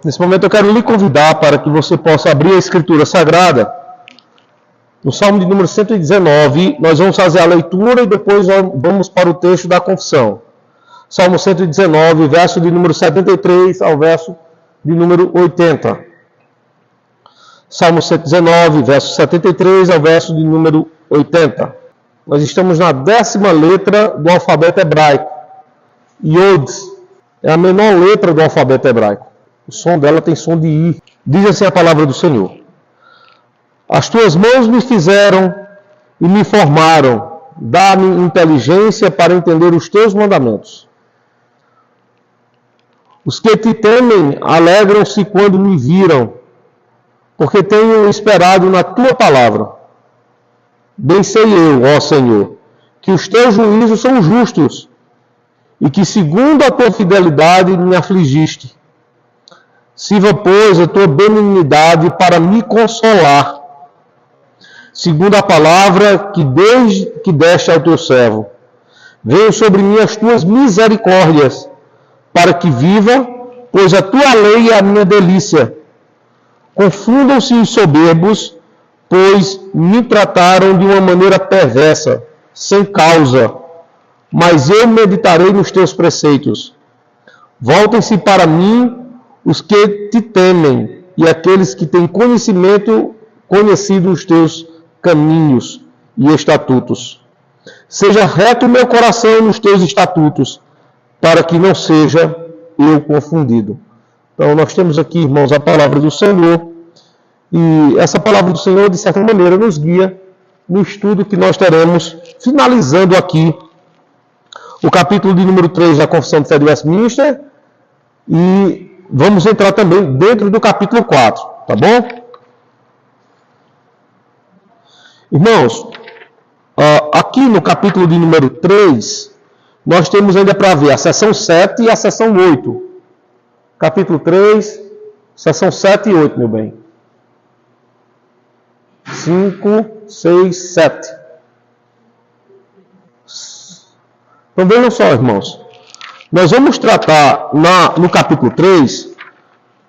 Nesse momento eu quero lhe convidar para que você possa abrir a Escritura Sagrada. No Salmo de número 119, nós vamos fazer a leitura e depois vamos para o texto da confissão. Salmo 119, verso de número 73 ao verso de número 80. Salmo 119, verso 73 ao verso de número 80. Nós estamos na 10ª letra do alfabeto hebraico. Yod é a menor letra do alfabeto hebraico. O som dela tem som de I. Diz assim a palavra do Senhor. As tuas mãos me fizeram e me formaram. Dá-me inteligência para entender os teus mandamentos. Os que te temem alegram-se quando me viram, porque tenho esperado na tua palavra. Bem sei eu, ó Senhor, que os teus juízos são justos, e que segundo a tua fidelidade me afligiste. Sirva, pois, a tua benignidade para me consolar, segundo a palavra que deste ao teu servo. Venham sobre mim as tuas misericórdias, para que viva, pois a tua lei é a minha delícia. Confundam-se os soberbos, pois me trataram de uma maneira perversa, sem causa. Mas eu meditarei nos teus preceitos. Voltem-se para mim os que te temem, e aqueles que têm conhecido os teus caminhos e estatutos. Seja reto o meu coração nos teus estatutos, para que não seja eu confundido. Então, nós temos aqui, irmãos, a palavra do Senhor, e essa palavra do Senhor, de certa maneira, nos guia no estudo que nós teremos, finalizando aqui o capítulo de número 3 da Confissão de Fé de Westminster, e vamos entrar também dentro do capítulo 4, tá bom? Irmãos, aqui no capítulo de número 3, nós temos ainda para ver a seção 7 e a seção 8. Capítulo 3, seção 7 e 8, meu bem. 5, 6, 7. Então vejam só, irmãos. Nós vamos tratar no capítulo 3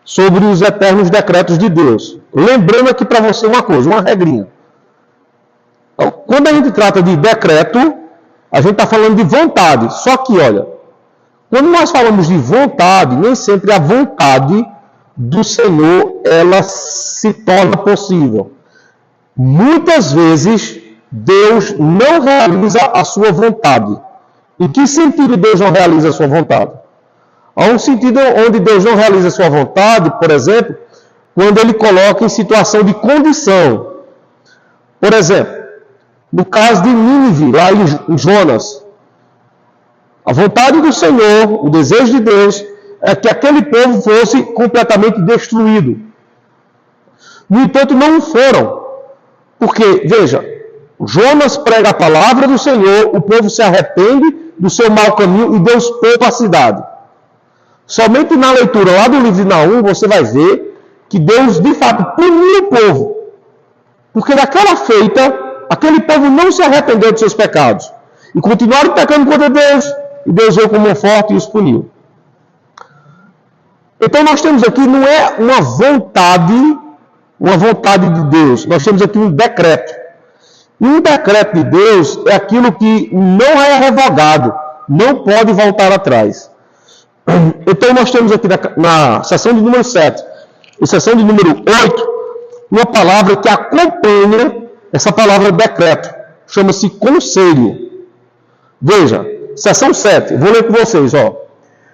sobre os eternos decretos de Deus. Lembrando aqui para você uma coisa, uma regrinha. Então, quando a gente trata de decreto, a gente está falando de vontade. Só que, olha, quando nós falamos de vontade, nem sempre a vontade do Senhor, ela se torna possível. Muitas vezes, Deus não realiza a sua vontade. Em que sentido Deus não realiza a sua vontade? Há um sentido onde Deus não realiza a sua vontade, por exemplo, quando Ele coloca em situação de condição. Por exemplo, no caso de Nínive, lá em Jonas, a vontade do Senhor, o desejo de Deus, é que aquele povo fosse completamente destruído. No entanto, não foram. Porque, veja, Jonas prega a palavra do Senhor, o povo se arrepende do seu mau caminho e Deus poupa a cidade. Somente na leitura lá do livro de Naum, você vai ver que Deus, de fato, puniu o povo. Porque daquela feita, aquele povo não se arrependeu de seus pecados. E continuaram pecando contra Deus. E Deus veio com mão forte e os puniu. Então nós temos aqui, não é uma vontade de Deus. Nós temos aqui um decreto. E um decreto de Deus é aquilo que não é revogado. Não pode voltar atrás. Então nós temos aqui na seção de número 7 e seção de número 8, uma palavra que acompanha essa palavra decreto. Chama-se conselho. Veja, seção 7, vou ler com vocês, ó.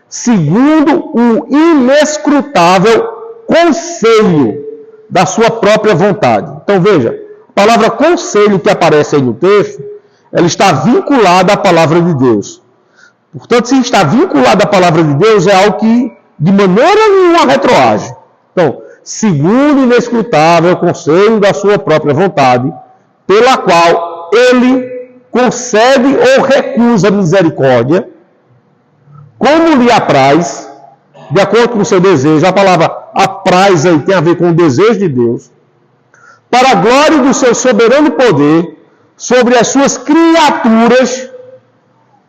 Segundo o inescrutável conselho da sua própria vontade. Então veja, a palavra conselho que aparece aí no texto, ela está vinculada à palavra de Deus. Portanto, se está vinculada à palavra de Deus, é algo que de maneira nenhuma retroage. Então, segundo o inescrutável conselho da sua própria vontade, pela qual ele concede ou recusa misericórdia, como lhe apraz, de acordo com o seu desejo. A palavra apraz aí tem a ver com o desejo de Deus, para a glória do seu soberano poder, sobre as suas criaturas,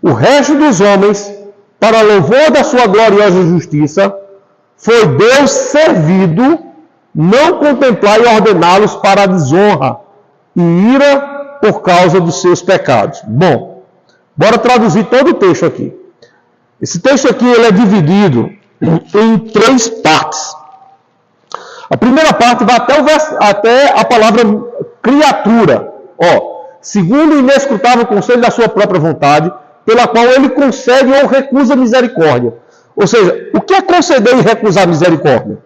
o resto dos homens, para louvor da sua gloriosa justiça, foi Deus servido, não contemplar e ordená-los para a desonra e ira por causa dos seus pecados. Bom, bora traduzir todo o texto aqui. Esse texto aqui ele é dividido em 3 partes. A primeira parte vai até a palavra criatura. Segundo o inescrutável conselho da sua própria vontade, pela qual ele concede ou recusa misericórdia. Ou seja, o que é conceder e recusar misericórdia?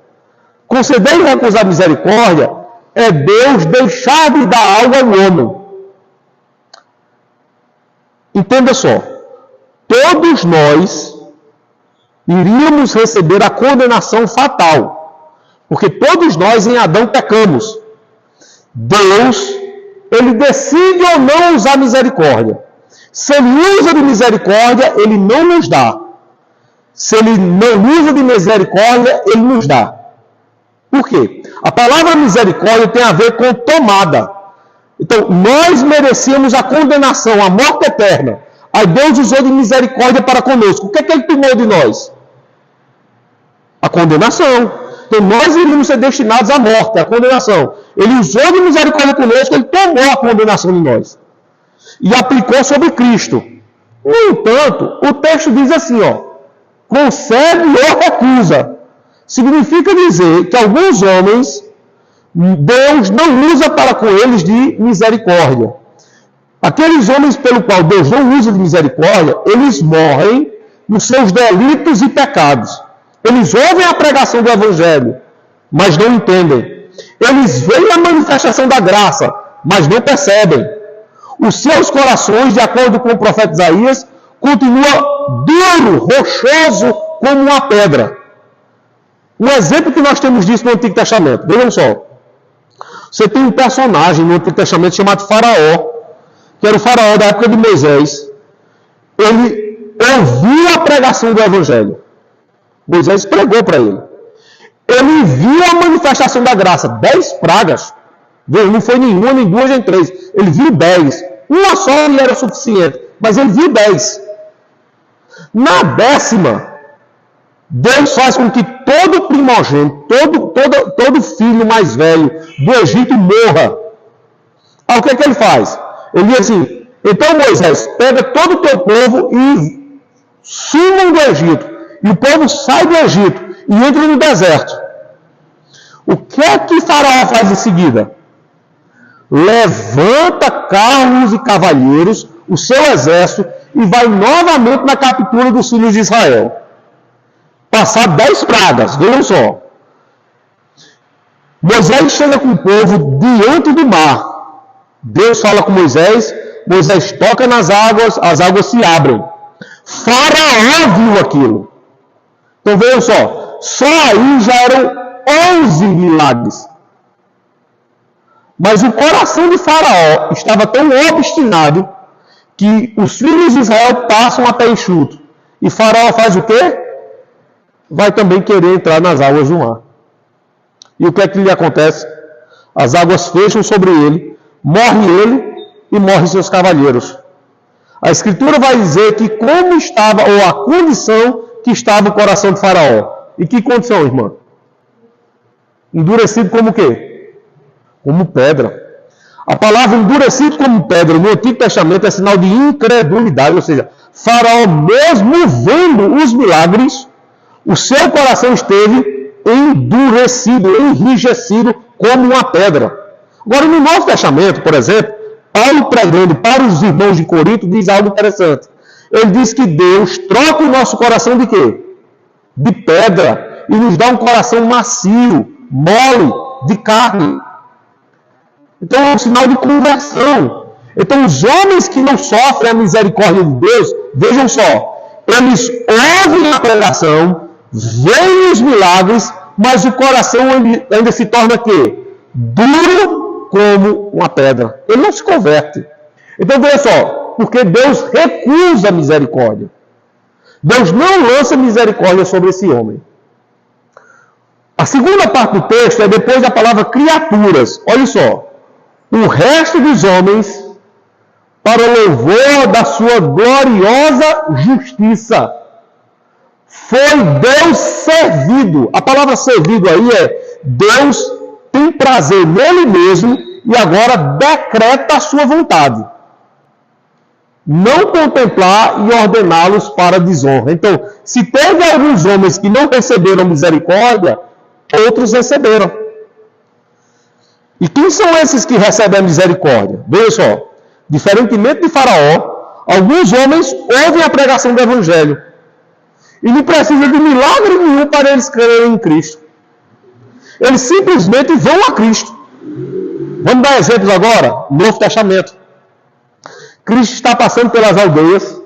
Conceder e recusar misericórdia é Deus deixar de dar algo ao homem. Entenda só, todos nós iríamos receber a condenação fatal, porque todos nós em Adão pecamos. Deus, ele decide ou não usar misericórdia. Se ele usa de misericórdia, ele não nos dá. Se ele não usa de misericórdia, ele nos dá. Por quê? A palavra misericórdia tem a ver com tomada. Então, nós merecíamos a condenação, a morte eterna. Aí Deus usou de misericórdia para conosco. O que é que ele tomou de nós? A condenação. Então, nós iríamos ser destinados à morte, à condenação. Ele usou de misericórdia conosco, ele tomou a condenação de nós. E aplicou sobre Cristo. No entanto, o texto diz assim, concede ou recusa. Significa dizer que alguns homens, Deus não usa para com eles de misericórdia. Aqueles homens pelo qual Deus não usa de misericórdia, eles morrem nos seus delitos e pecados. Eles ouvem a pregação do Evangelho, mas não entendem. Eles veem a manifestação da graça, mas não percebem. Os seus corações, de acordo com o profeta Isaías, continuam duro, rochoso, como uma pedra. Um exemplo que nós temos disso no Antigo Testamento. Vejam só. Você tem um personagem no Antigo Testamento chamado Faraó, que era o faraó da época de Moisés. Ele ouviu a pregação do Evangelho. Moisés pregou para ele. Ele viu a manifestação da graça. 10 pragas. Não foi nenhuma, nem 2, nem 3. Ele viu 10. Uma só ele era suficiente. Mas ele viu 10. Na 10ª, Deus faz com que todo primogênito, todo filho mais velho do Egito morra. Aí o que é que ele faz? Ele diz assim, então Moisés, pega todo o teu povo e sumam do Egito. E o povo sai do Egito e entra no deserto. O que é que Faraó faz em seguida? Levanta carros e cavalheiros, o seu exército, e vai novamente na captura dos filhos de Israel. Passar 10 pragas, vejam só. Moisés chega com o povo diante do mar. Deus fala com Moisés, Moisés toca nas águas, as águas se abrem. Faraó viu aquilo. Então vejam só aí já eram 11 milagres. Mas o coração de Faraó estava tão obstinado que os filhos de Israel passam a pé enxuto. E Faraó faz o quê? Vai também querer entrar nas águas do mar. E o que é que lhe acontece? As águas fecham sobre ele, morre ele e morrem seus cavalheiros. A Escritura vai dizer que como estava, ou a condição que estava o coração de Faraó. E que condição, irmã? Endurecido como o quê? Como pedra. A palavra endurecido como pedra no Antigo Testamento é sinal de incredulidade, ou seja, Faraó mesmo vendo os milagres, o seu coração esteve endurecido, enrijecido como uma pedra. Agora, no Novo Testamento, por exemplo, Paulo pregando para os irmãos de Corinto diz algo interessante. Ele diz que Deus troca o nosso coração de quê? De pedra, e nos dá um coração macio, mole, de carne. Então é um sinal de conversão. Então os homens que não sofrem a misericórdia de Deus, vejam só, eles ouvem a pregação, veem os milagres, mas o coração ainda se torna quê? Duro como uma pedra. Ele não se converte. Então veja só, porque Deus recusa a misericórdia. Deus não lança misericórdia sobre esse homem. A segunda parte do texto é depois da palavra criaturas. Olha só. O resto dos homens para o louvor da sua gloriosa justiça, Foi Deus servido. A palavra servido aí é Deus tem prazer nele mesmo e agora decreta a sua vontade. Não contemplar e ordená-los para desonra. Então, se teve alguns homens que não receberam misericórdia, outros receberam. E quem são esses que recebem a misericórdia? Veja só, diferentemente de Faraó, alguns homens ouvem a pregação do Evangelho e não precisa de milagre nenhum para eles crerem em Cristo. Eles simplesmente vão a Cristo. Vamos dar exemplos agora? Novo Testamento. Cristo está passando pelas aldeias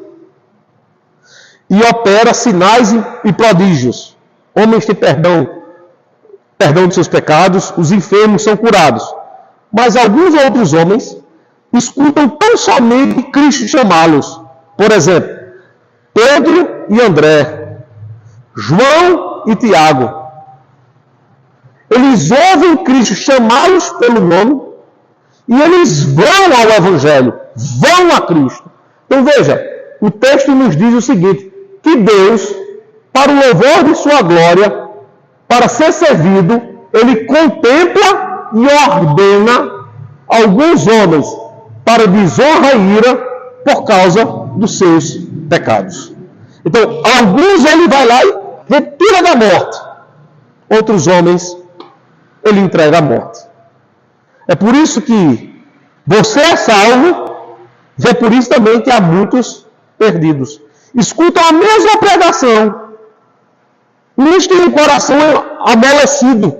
e opera sinais e prodígios. Homens têm perdão de seus pecados, os enfermos são curados. Mas alguns outros homens escutam tão somente Cristo chamá-los. Por exemplo, Pedro e André, João e Tiago. Eles ouvem Cristo chamá-los pelo nome e eles vão ao Evangelho, vão a Cristo. Então veja, o texto nos diz o seguinte, que Deus, para o louvor de sua glória, para ser servido, ele contempla e ordena alguns homens para desonra e ira por causa dos seus pecados. Então, alguns ele vai lá e retira da morte. Outros homens ele entrega à morte. É por isso que você é salvo, e é por isso também que há muitos perdidos. Escutam a mesma pregação, uns têm o coração amolecido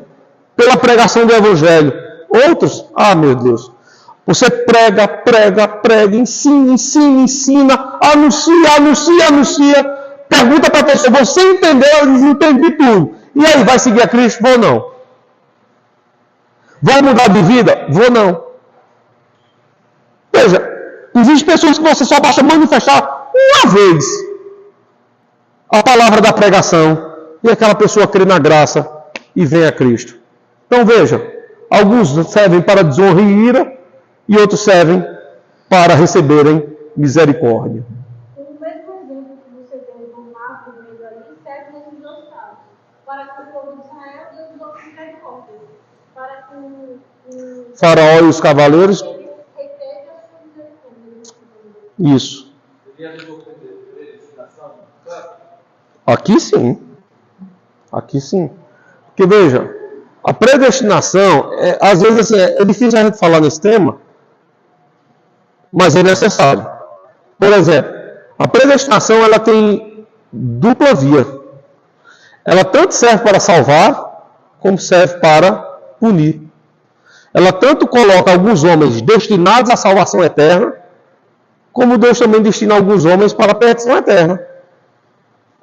pela pregação do Evangelho. Outros, meu Deus, você prega, ensina, anuncia. Pergunta para a pessoa, você entendeu? Eu entendi tudo. E aí, vai seguir a Cristo? Vou não. Vai mudar de vida? Vou não. Veja, existem pessoas que você só basta manifestar uma vez a palavra da pregação e aquela pessoa crê na graça e vem a Cristo. Então veja, alguns servem para desonra e ira e outros servem para receberem misericórdia. O mesmo exemplo que você deu do mar do meio ali serve nesses dois casos. Para que o povo de Israel Deus usou misericórdia. Para que o Faraó e os cavaleiros. ele reteve a sua misericórdia. Isso. Aqui sim. Aqui sim. Porque veja, a predestinação, às vezes assim, é difícil a gente falar nesse tema, mas é necessário. Por exemplo, a predestinação ela tem dupla via. Ela tanto serve para salvar, como serve para punir. Ela tanto coloca alguns homens destinados à salvação eterna, como Deus também destina alguns homens para a perdição eterna.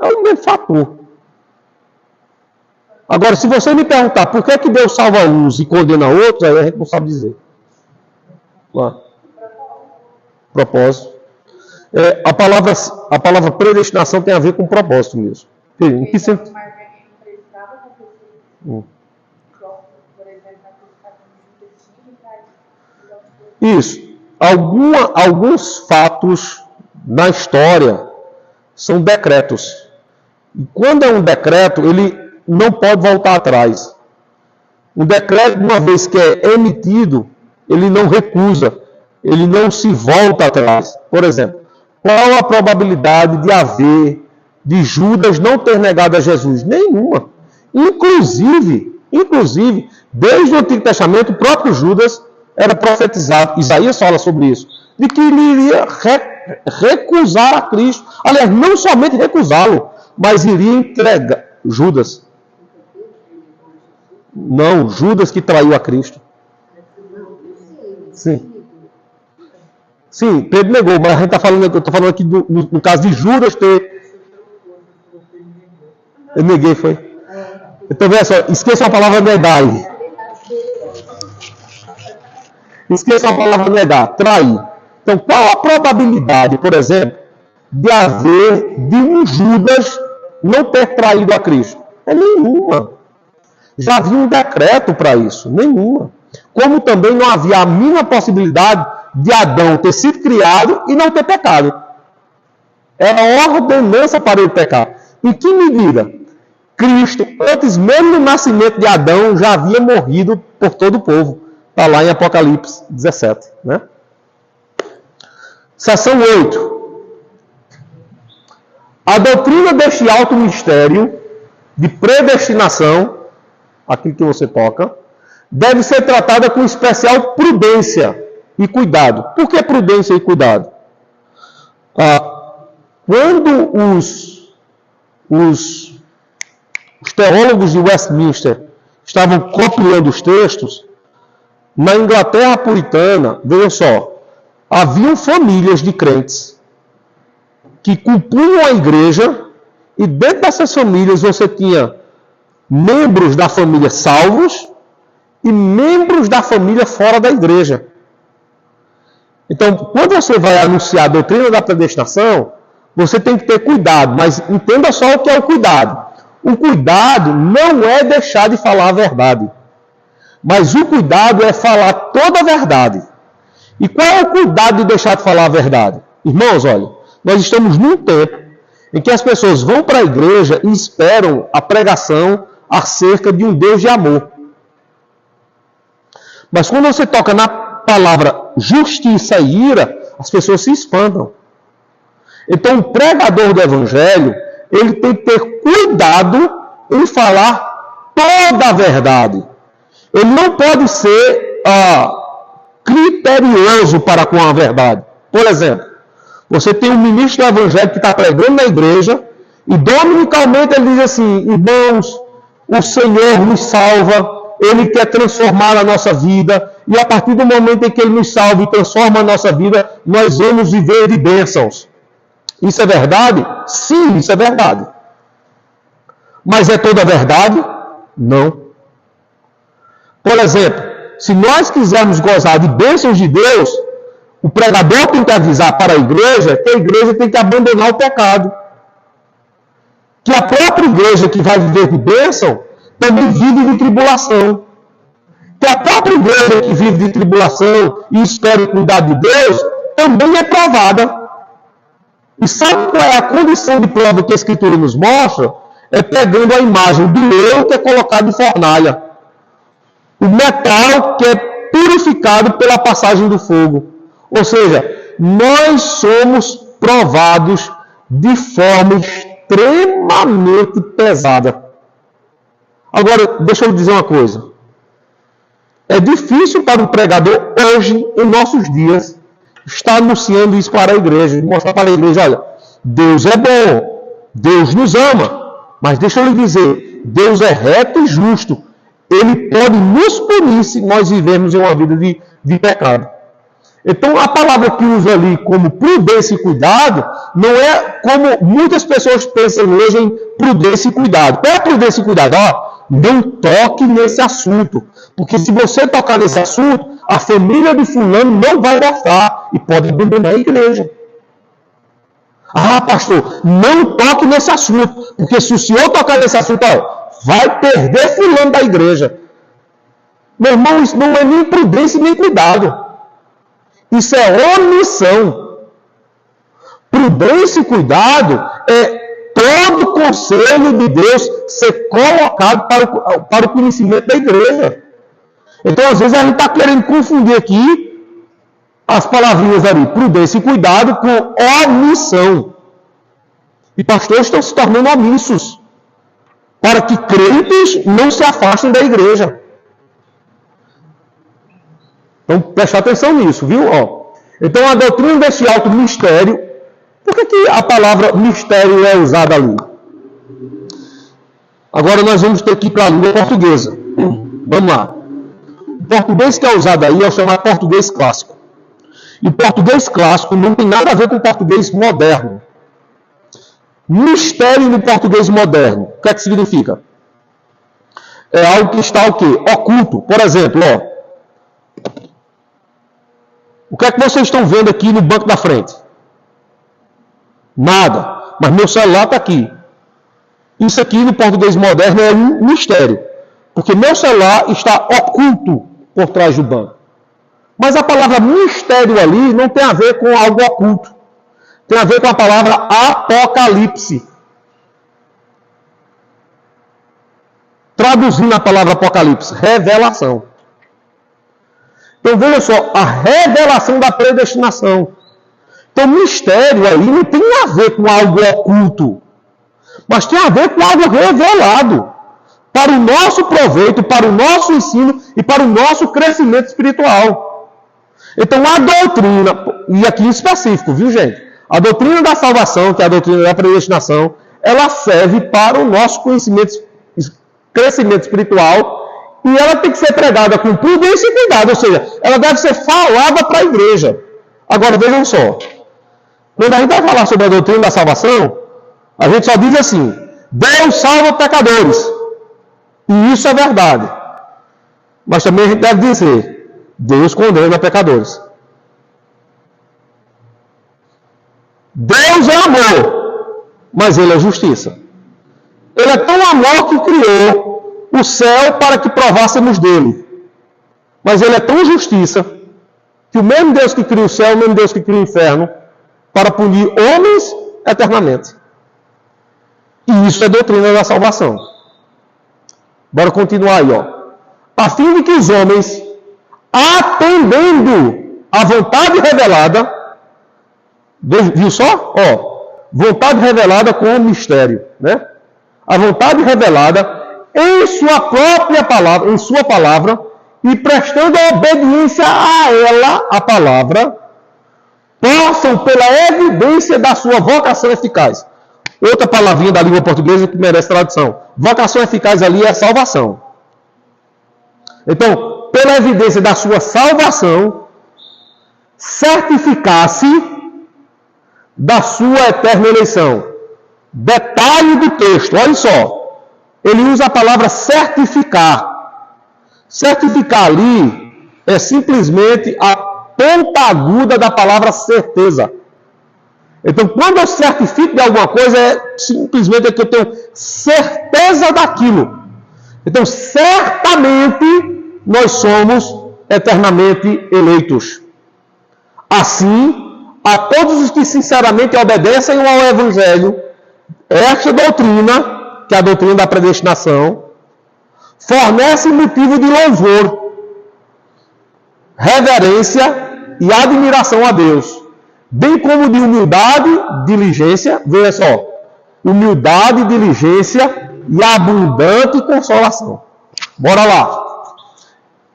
É o mesmo fator. Agora, se você me perguntar por que que Deus salva uns e condena outros, aí a gente não sabe dizer. Lá. Propósito. A palavra predestinação tem a ver com propósito mesmo. Em que sentido? Isso. Alguns fatos na história são decretos. E quando é um decreto, ele não pode voltar atrás. Um decreto, uma vez que é emitido, ele não recusa, ele não se volta atrás. Por exemplo, qual a probabilidade de Judas não ter negado a Jesus? Nenhuma. Inclusive, desde o Antigo Testamento, o próprio Judas era profetizado, Isaías fala sobre isso, de que ele iria recusar a Cristo. Aliás, não somente recusá-lo, mas iria entregar Judas. Não, Judas que traiu a Cristo. Sim. Sim, Pedro negou, mas a gente está falando, eu estou falando aqui no caso de Judas ter. Eu neguei, foi. Então, veja só, esqueça a palavra negar aí. Esqueça a palavra negar, trair. Então, qual a probabilidade, por exemplo, de um Judas não ter traído a Cristo? É nenhuma. Já havia um decreto para isso, nenhuma. Como também não havia a mínima possibilidade de Adão ter sido criado e não ter pecado. Era ordenança para ele pecar. Em que medida? Cristo, antes mesmo do nascimento de Adão, já havia morrido por todo o povo. Está lá em Apocalipse 17. Né? Seção 8. A doutrina deste alto mistério de predestinação, aquilo que você toca, deve ser tratada com especial prudência e cuidado. Por que prudência e cuidado? Quando os teólogos de Westminster estavam copiando os textos, na Inglaterra puritana, vejam só, haviam famílias de crentes que compunham a igreja, e dentro dessas famílias você tinha membros da família salvos e membros da família fora da igreja. Então, quando você vai anunciar a doutrina da predestinação, você tem que ter cuidado, mas entenda só o que é o cuidado. O cuidado não é deixar de falar a verdade, mas o cuidado é falar toda a verdade. E qual é o cuidado de deixar de falar a verdade? Irmãos, olha, nós estamos num tempo em que as pessoas vão para a igreja e esperam a pregação acerca de um Deus de amor. Mas quando você toca na palavra justiça e ira, as pessoas se espantam. Então, o pregador do evangelho, ele tem que ter cuidado em falar toda a verdade. Ele não pode ser criterioso para com a verdade. Por exemplo, você tem um ministro do evangelho que está pregando na igreja e dominicalmente ele diz assim: irmãos, o Senhor nos salva, Ele quer transformar a nossa vida, e a partir do momento em que Ele nos salva e transforma a nossa vida, nós vamos viver de bênçãos. Isso é verdade? Sim, isso é verdade. Mas é toda a verdade? Não. Por exemplo, se nós quisermos gozar de bênçãos de Deus, o pregador tem que avisar para a igreja que a igreja tem que abandonar o pecado. Que a própria igreja que vai viver de bênção também vive de tribulação. Que a própria igreja que vive de tribulação e espera o cuidado de Deus também é provada. E sabe qual é a condição de prova que a Escritura nos mostra? É pegando a imagem do eu que é colocado em fornalha. O metal que é purificado pela passagem do fogo. Ou seja, nós somos provados de forma extremamente pesada. Agora, deixa eu dizer uma coisa. É difícil para o pregador hoje, em nossos dias, estar anunciando isso para a igreja, mostrar para a igreja: olha, Deus é bom, Deus nos ama, mas deixa eu lhe dizer, Deus é reto e justo. Ele pode nos punir se nós vivemos em uma vida de pecado. Então, a palavra que usa ali como prudência e cuidado, não é como muitas pessoas pensam hoje em prudência e cuidado. Qual é a prudência e cuidado? Não toque nesse assunto. Porque se você tocar nesse assunto, a família de fulano não vai gostar e pode abandonar a igreja. Pastor, não toque nesse assunto. Porque se o senhor tocar nesse assunto, vai perder fulano da igreja. Meu irmão, isso não é nem prudência nem cuidado. Isso é omissão. Prudência e cuidado é todo o conselho de Deus ser colocado para o conhecimento da igreja. Então, às vezes, a gente está querendo confundir aqui as palavrinhas ali, prudência e cuidado, com omissão. E pastores estão se tornando omissos, para que crentes não se afastem da igreja. Então, preste atenção nisso, viu? Então, a doutrina deste alto mistério, por que a palavra mistério é usada ali? Agora nós vamos ter que ir para a língua portuguesa. Vamos lá. O português que é usado aí é o chamado português clássico. E o português clássico não tem nada a ver com o português moderno. Mistério no português moderno, o que é que significa? É algo que está o quê? Oculto. Por exemplo, o que é que vocês estão vendo aqui no banco da frente? Nada. Mas meu celular está aqui. Isso aqui no português moderno é um mistério. Porque meu celular está oculto por trás do banco. Mas a palavra mistério ali não tem a ver com algo oculto. Tem a ver com a palavra apocalipse. Traduzindo a palavra Apocalipse, revelação. Então veja só, a revelação da predestinação. Então mistério aí não tem a ver com algo oculto, mas tem a ver com algo revelado. Para o nosso proveito, para o nosso ensino e para o nosso crescimento espiritual. Então a doutrina, e aqui em específico, viu gente? A doutrina da salvação, que é a doutrina da predestinação, ela serve para o nosso crescimento espiritual e ela tem que ser pregada com prudência e cuidado, ou seja, ela deve ser falada para a igreja. Agora vejam só, quando a gente vai falar sobre a doutrina da salvação, a gente só diz assim, Deus salva pecadores. E isso é verdade. Mas também a gente deve dizer, Deus condena pecadores. Deus é amor, mas Ele é justiça. Ele é tão amor que criou o céu para que provássemos dele. Mas Ele é tão justiça que o mesmo Deus que cria o céu, o mesmo Deus que cria o inferno, para punir homens eternamente. E isso é doutrina da salvação. Bora continuar aí, ó. A fim de que os homens, atendendo à vontade revelada, viu só? Ó, vontade revelada com o mistério, né? A vontade revelada em sua própria palavra, em sua palavra, e prestando obediência a ela, a palavra, possam, pela evidência da sua vocação eficaz. Outra palavrinha da língua portuguesa que merece tradução. Vocação eficaz ali é salvação. Então, pela evidência da sua salvação, certificar-se da sua eterna eleição. Detalhe do texto, olha só. Ele usa a palavra certificar. Certificar ali é simplesmente a ponta aguda da palavra certeza. Então, quando eu certifico de alguma coisa, é simplesmente que eu tenho certeza daquilo. Então, certamente, nós somos eternamente eleitos. Assim, a todos os que sinceramente obedecem ao Evangelho, esta doutrina, que é a doutrina da predestinação, fornece motivo de louvor, reverência e admiração a Deus, bem como de humildade, diligência, veja só, humildade, diligência e abundante consolação. Bora lá.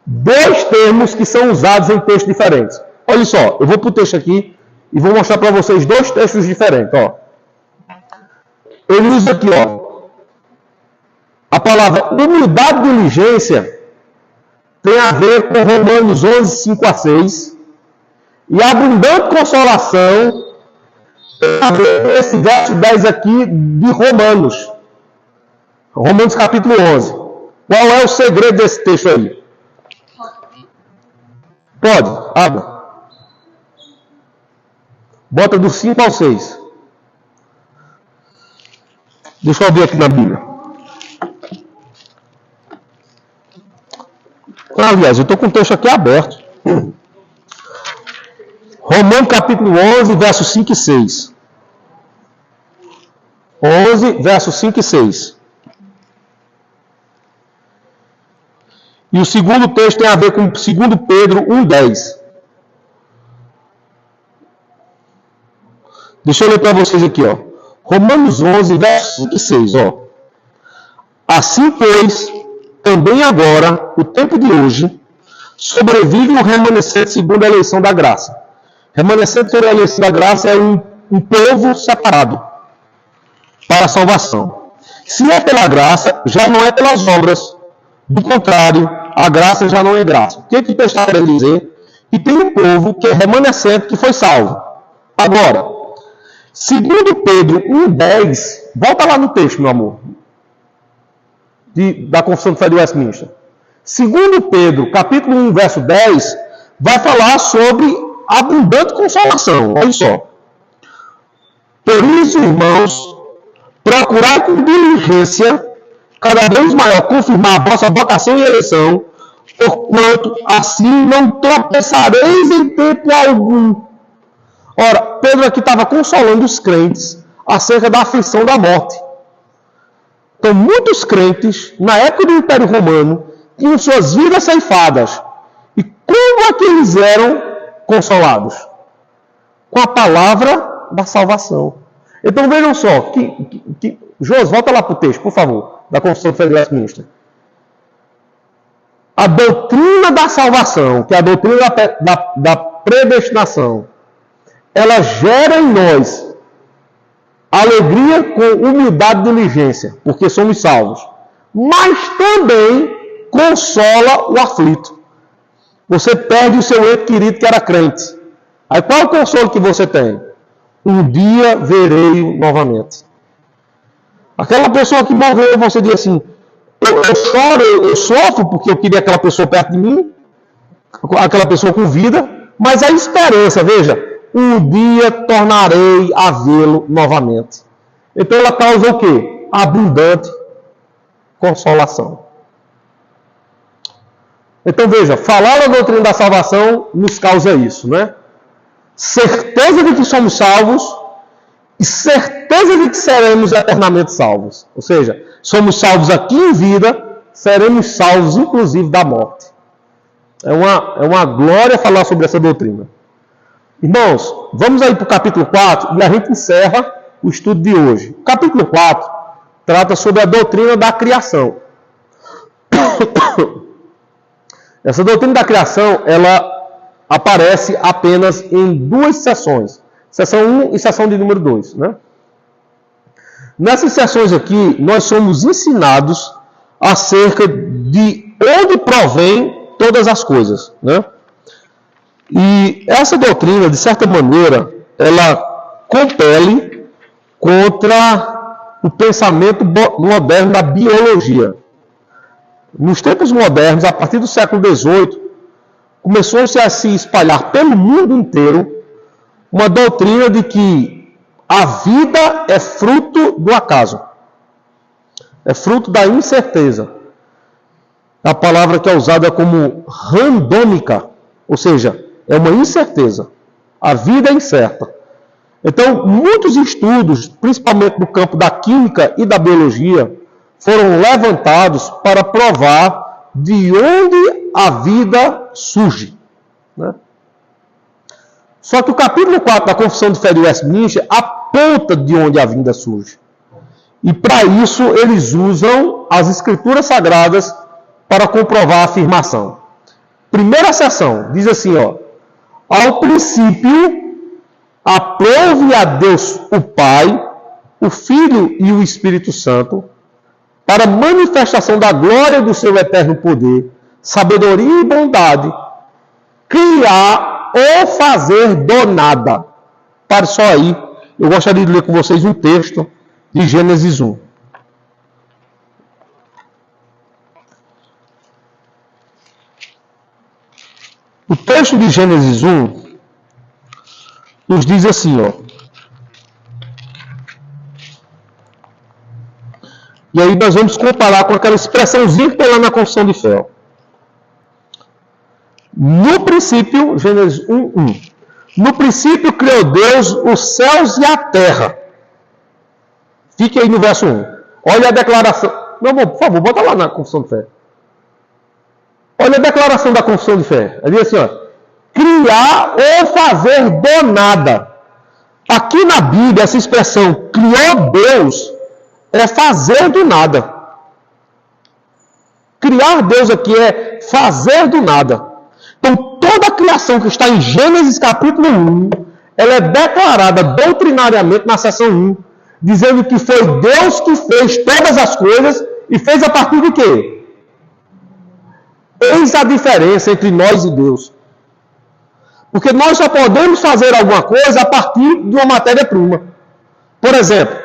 Dois termos que são usados em textos diferentes. Olha só, eu vou para o texto aqui e vou mostrar para vocês dois textos diferentes. Ó. Ele usa aqui, ó, a palavra humildade e diligência tem a ver com Romanos 11, 5 a 6. E a abundante consolação tem a ver com esse verso 10 aqui de Romanos. Romanos capítulo 11. Qual é o segredo desse texto aí? Pode, abra. Bota do 5 ao 6. Deixa eu ver aqui na Bíblia. Aliás, eu estou com o texto aqui aberto. Romanos capítulo 11, versos 5 e 6. 11, versos 5 e 6. E o segundo texto tem a ver com 2 Pedro 1,10. Deixa eu ler para vocês aqui, ó. Romanos 11, versos 5 e 6, ó. Assim, pois, também agora, o tempo de hoje, sobrevive o remanescente segundo a eleição da graça. Remanescente segundo a eleição da graça é um povo separado para a salvação. Se é pela graça, já não é pelas obras. Do contrário, a graça já não é graça. O que o texto está querendo dizer? Que tem um povo que é remanescente, que foi salvo. Agora, segundo Pedro 1,10, volta lá no texto, meu amor, da Confissão de Fé de Westminster. Segundo Pedro, capítulo 1, verso 10, vai falar sobre abundante consolação. Olha só. Por isso, irmãos, procurai com diligência cada vez maior confirmar a vossa vocação e eleição, porquanto assim não tropeçareis em tempo algum. Ora, Pedro aqui estava consolando os crentes acerca da aflição da morte. Então, muitos crentes, na época do Império Romano, tinham suas vidas ceifadas. E como é que eles eram consolados? Com a palavra da salvação. Então, vejam só, José, volta lá para o texto, por favor, da Confissão de Fé de Westminster. A doutrina da salvação, que é a doutrina da predestinação, ela gera em nós alegria com humildade e diligência, porque somos salvos. Mas também consola o aflito. Você perde o seu ente querido que era crente. Aí qual é o consolo que você tem? Um dia verei-o novamente. Aquela pessoa que morreu, você diz assim, eu choro, eu sofro porque eu queria aquela pessoa perto de mim, aquela pessoa com vida, mas a esperança, veja, um dia tornarei a vê-lo novamente. Então ela causa o quê? Abundante consolação. Então veja, falar da doutrina da salvação nos causa isso, né? Certeza de que somos salvos e certeza de que seremos eternamente salvos. Ou seja, somos salvos aqui em vida, seremos salvos inclusive da morte. É uma glória falar sobre essa doutrina. Irmãos, vamos aí para o capítulo 4 e a gente encerra o estudo de hoje. O capítulo 4 trata sobre a doutrina da criação. Essa doutrina da criação, ela aparece apenas em duas sessões. Sessão 1 e sessão de número 2. Né? Nessas sessões aqui, nós somos ensinados acerca de onde provém todas as coisas. Né? E essa doutrina, de certa maneira, ela compele contra o pensamento moderno da biologia. Nos tempos modernos, a partir do século XVIII, começou-se a se espalhar pelo mundo inteiro uma doutrina de que a vida é fruto do acaso. É fruto da incerteza. A palavra que é usada como randômica, ou seja, é uma incerteza. A vida é incerta. Então, muitos estudos, principalmente no campo da química e da biologia, foram levantados para provar de onde a vida surge. Né? Só que o capítulo 4 da Confissão de Fé de Westminster aponta de onde a vida surge. E para isso eles usam as Escrituras Sagradas para comprovar a afirmação. Primeira seção, diz assim, ó, ao princípio, aprove a Deus o Pai, o Filho e o Espírito Santo, para manifestação da glória do seu eterno poder, sabedoria e bondade, criar ou fazer do nada. Pare só aí, eu gostaria de ler com vocês um texto de Gênesis 1. O texto de Gênesis 1 nos diz assim, ó. E aí nós vamos comparar com aquela expressãozinha que tem lá na Confissão de Fé. No princípio, Gênesis 1:1. No princípio criou Deus os céus e a terra. Fique aí no verso 1. Olha a declaração. Meu amor, por favor, bota lá na Confissão de Fé. Olha a declaração da Confissão de Fé. Ela diz assim, ó. Criar ou fazer do nada. Aqui na Bíblia, essa expressão, criou Deus, é fazer do nada. Criar Deus aqui é fazer do nada. Então, toda a criação que está em Gênesis capítulo 1, ela é declarada doutrinariamente na seção 1, dizendo que foi Deus que fez todas as coisas e fez a partir de quê? Eis a diferença entre nós e Deus. Porque nós só podemos fazer alguma coisa a partir de uma matéria-prima. Por exemplo,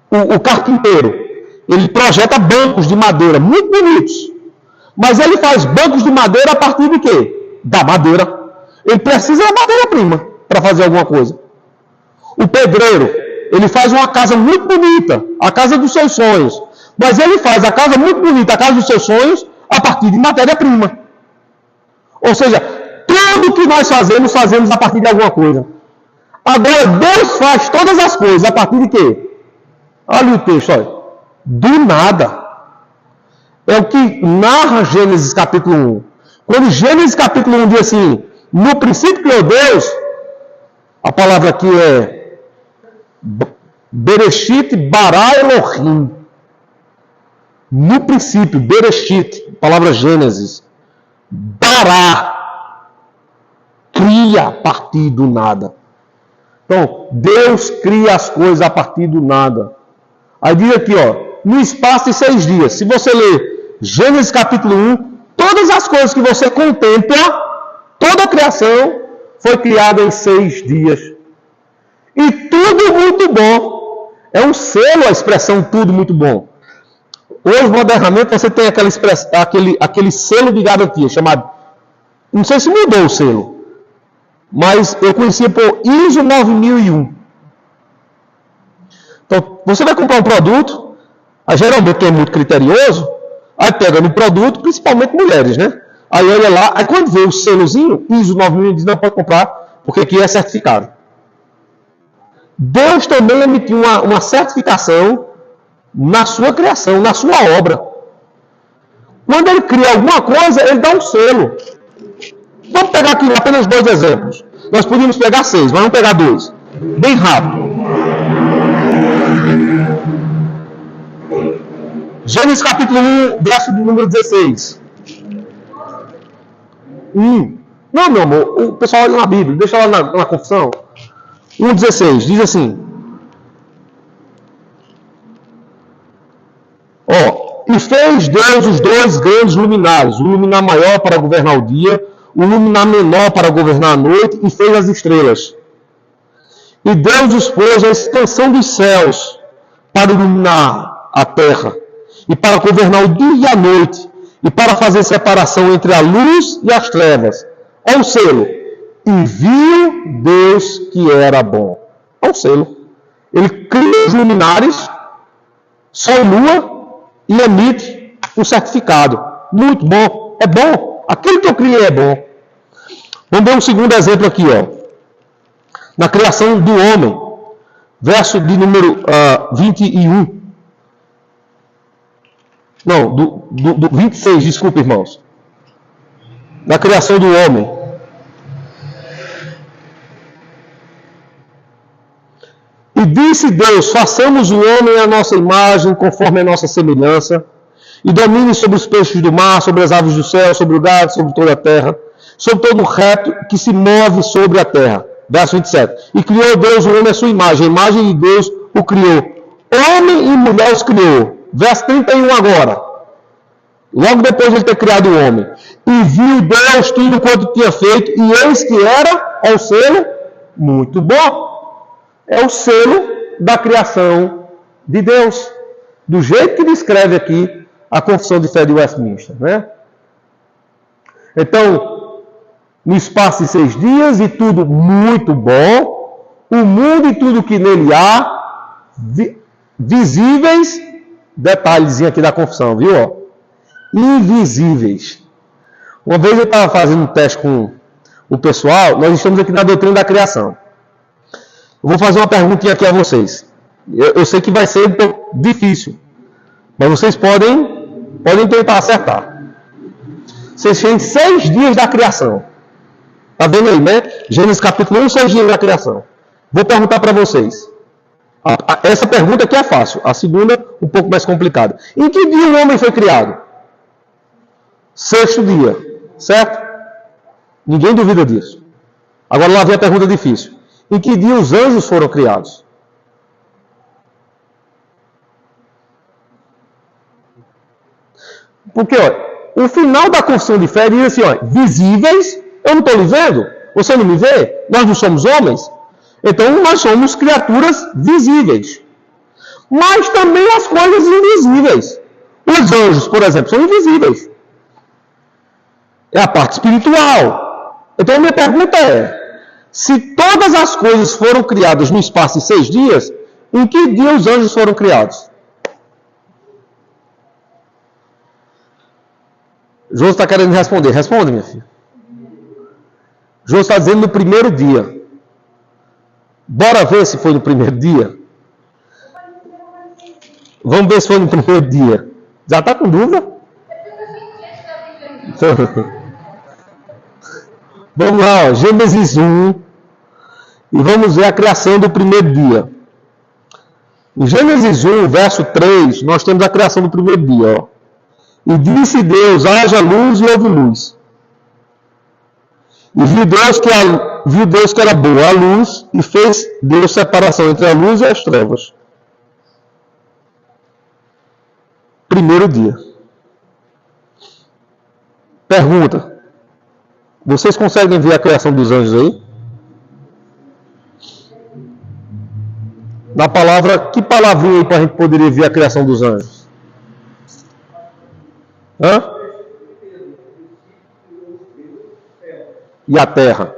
o carpinteiro, ele projeta bancos de madeira muito bonitos. Mas ele faz bancos de madeira a partir de quê? Da madeira. Ele precisa da matéria-prima para fazer alguma coisa. O pedreiro, ele faz uma casa muito bonita, a casa dos seus sonhos. Mas ele faz a casa muito bonita, a casa dos seus sonhos, a partir de matéria-prima. Ou seja, tudo que nós fazemos a partir de alguma coisa. Agora, Deus faz todas as coisas a partir de quê? Olha o texto, olha. Do nada. É o que narra Gênesis capítulo 1. Quando Gênesis capítulo 1 diz assim, no princípio criou Deus, a palavra aqui é Bereshit bara Elohim. No princípio, Bereshit, palavra Gênesis, bara, cria a partir do nada. Então, Deus cria as coisas a partir do nada. Aí diz aqui, ó, no espaço de 6 dias. Se você ler Gênesis capítulo 1, todas as coisas que você contempla, toda a criação foi criada em 6 dias. E tudo muito bom. É um selo a expressão tudo muito bom. Hoje, modernamente, você tem aquele selo de garantia chamado, não sei se mudou o selo, mas eu conhecia por ISO 9001. Então, você vai comprar um produto, geralmente quem é muito criterioso, aí pega no produto, principalmente mulheres, né? Aí olha lá, aí quando vê o selozinho, ISO 9001, diz, não pode comprar, porque aqui é certificado. Deus também emitiu uma certificação na sua criação, na sua obra. Quando ele cria alguma coisa, ele dá um selo. Vamos pegar aqui apenas 2 exemplos. Nós podíamos pegar 6, mas vamos pegar 2. Bem rápido. Gênesis capítulo 1, verso de número 16. Não, meu amor, o pessoal olha na Bíblia, deixa lá na confissão. 1,16, diz assim. E fez Deus os 2 grandes luminares, o luminar maior para governar o dia, o luminar menor para governar a noite, e fez as estrelas. E Deus os pôs a extensão dos céus para iluminar a terra, e para governar o dia e a noite, e para fazer separação entre a luz e as trevas. Olha o selo. E viu Deus que era bom. Olha o selo. Ele cria os luminares, sol e lua, e emite um certificado. Muito bom. É bom. Aquilo que eu criei é bom. Vamos ver um segundo exemplo aqui, ó. Na criação do homem. Verso de número 21. Não, do 26, desculpa, irmãos. Na criação do homem. E disse Deus, façamos o homem à nossa imagem, conforme a nossa semelhança, e domine sobre os peixes do mar, sobre as aves do céu, sobre o gado, sobre toda a terra, sobre todo o réptil que se move sobre a terra. Verso 27. E criou Deus o homem à sua imagem, a imagem de Deus o criou. Homem e mulher os criou. Verso 31 agora. Logo depois de ele ter criado o homem. E viu Deus tudo quanto tinha feito, e eis que era, ao selo, muito bom. É o selo da criação de Deus. Do jeito que descreve aqui a Confissão de Fé de Westminster, né? Então, no espaço de 6 dias, e tudo muito bom, o mundo e tudo que nele há, visíveis, detalhezinho aqui da confissão, viu? Ó? Invisíveis. Uma vez eu estava fazendo um teste com o pessoal, nós estamos aqui na doutrina da criação. Eu vou fazer uma perguntinha aqui a vocês. Eu sei que vai ser um pouco difícil, mas vocês podem tentar acertar. Vocês têm 6 dias da criação. Está vendo aí, né? Gênesis capítulo 1, 6 dias da criação. Vou perguntar para vocês. Essa pergunta aqui é fácil. A segunda, um pouco mais complicada. Em que dia o homem foi criado? 6º dia. Certo? Ninguém duvida disso. Agora lá vem a pergunta difícil. Em que dia os anjos foram criados? Porque, olha, o final da confissão de fé diz assim, olha, visíveis, eu não estou lhe vendo, você não me vê, nós não somos homens, então nós somos criaturas visíveis. Mas também as coisas invisíveis. Os anjos, por exemplo, são invisíveis. É a parte espiritual. Então a minha pergunta é, se todas as coisas foram criadas no espaço de 6 dias, em que dia os anjos foram criados? Jô está querendo responder. Responde, minha filha. Jô está dizendo no primeiro dia. Bora ver se foi no primeiro dia. Vamos ver se foi no primeiro dia. Já está com dúvida? Vamos lá, ó, Gênesis 1. E vamos ver a criação do primeiro dia. Em Gênesis 1, verso 3, nós temos a criação do primeiro dia. Ó. E disse Deus, haja luz e houve luz. E viu Deus que era boa a luz e fez Deus separação entre a luz e as trevas. Primeiro dia. Pergunta. Vocês conseguem ver a criação dos anjos aí? Na palavra, que palavrinha aí para a gente poderia ver a criação dos anjos? Hã? E a terra?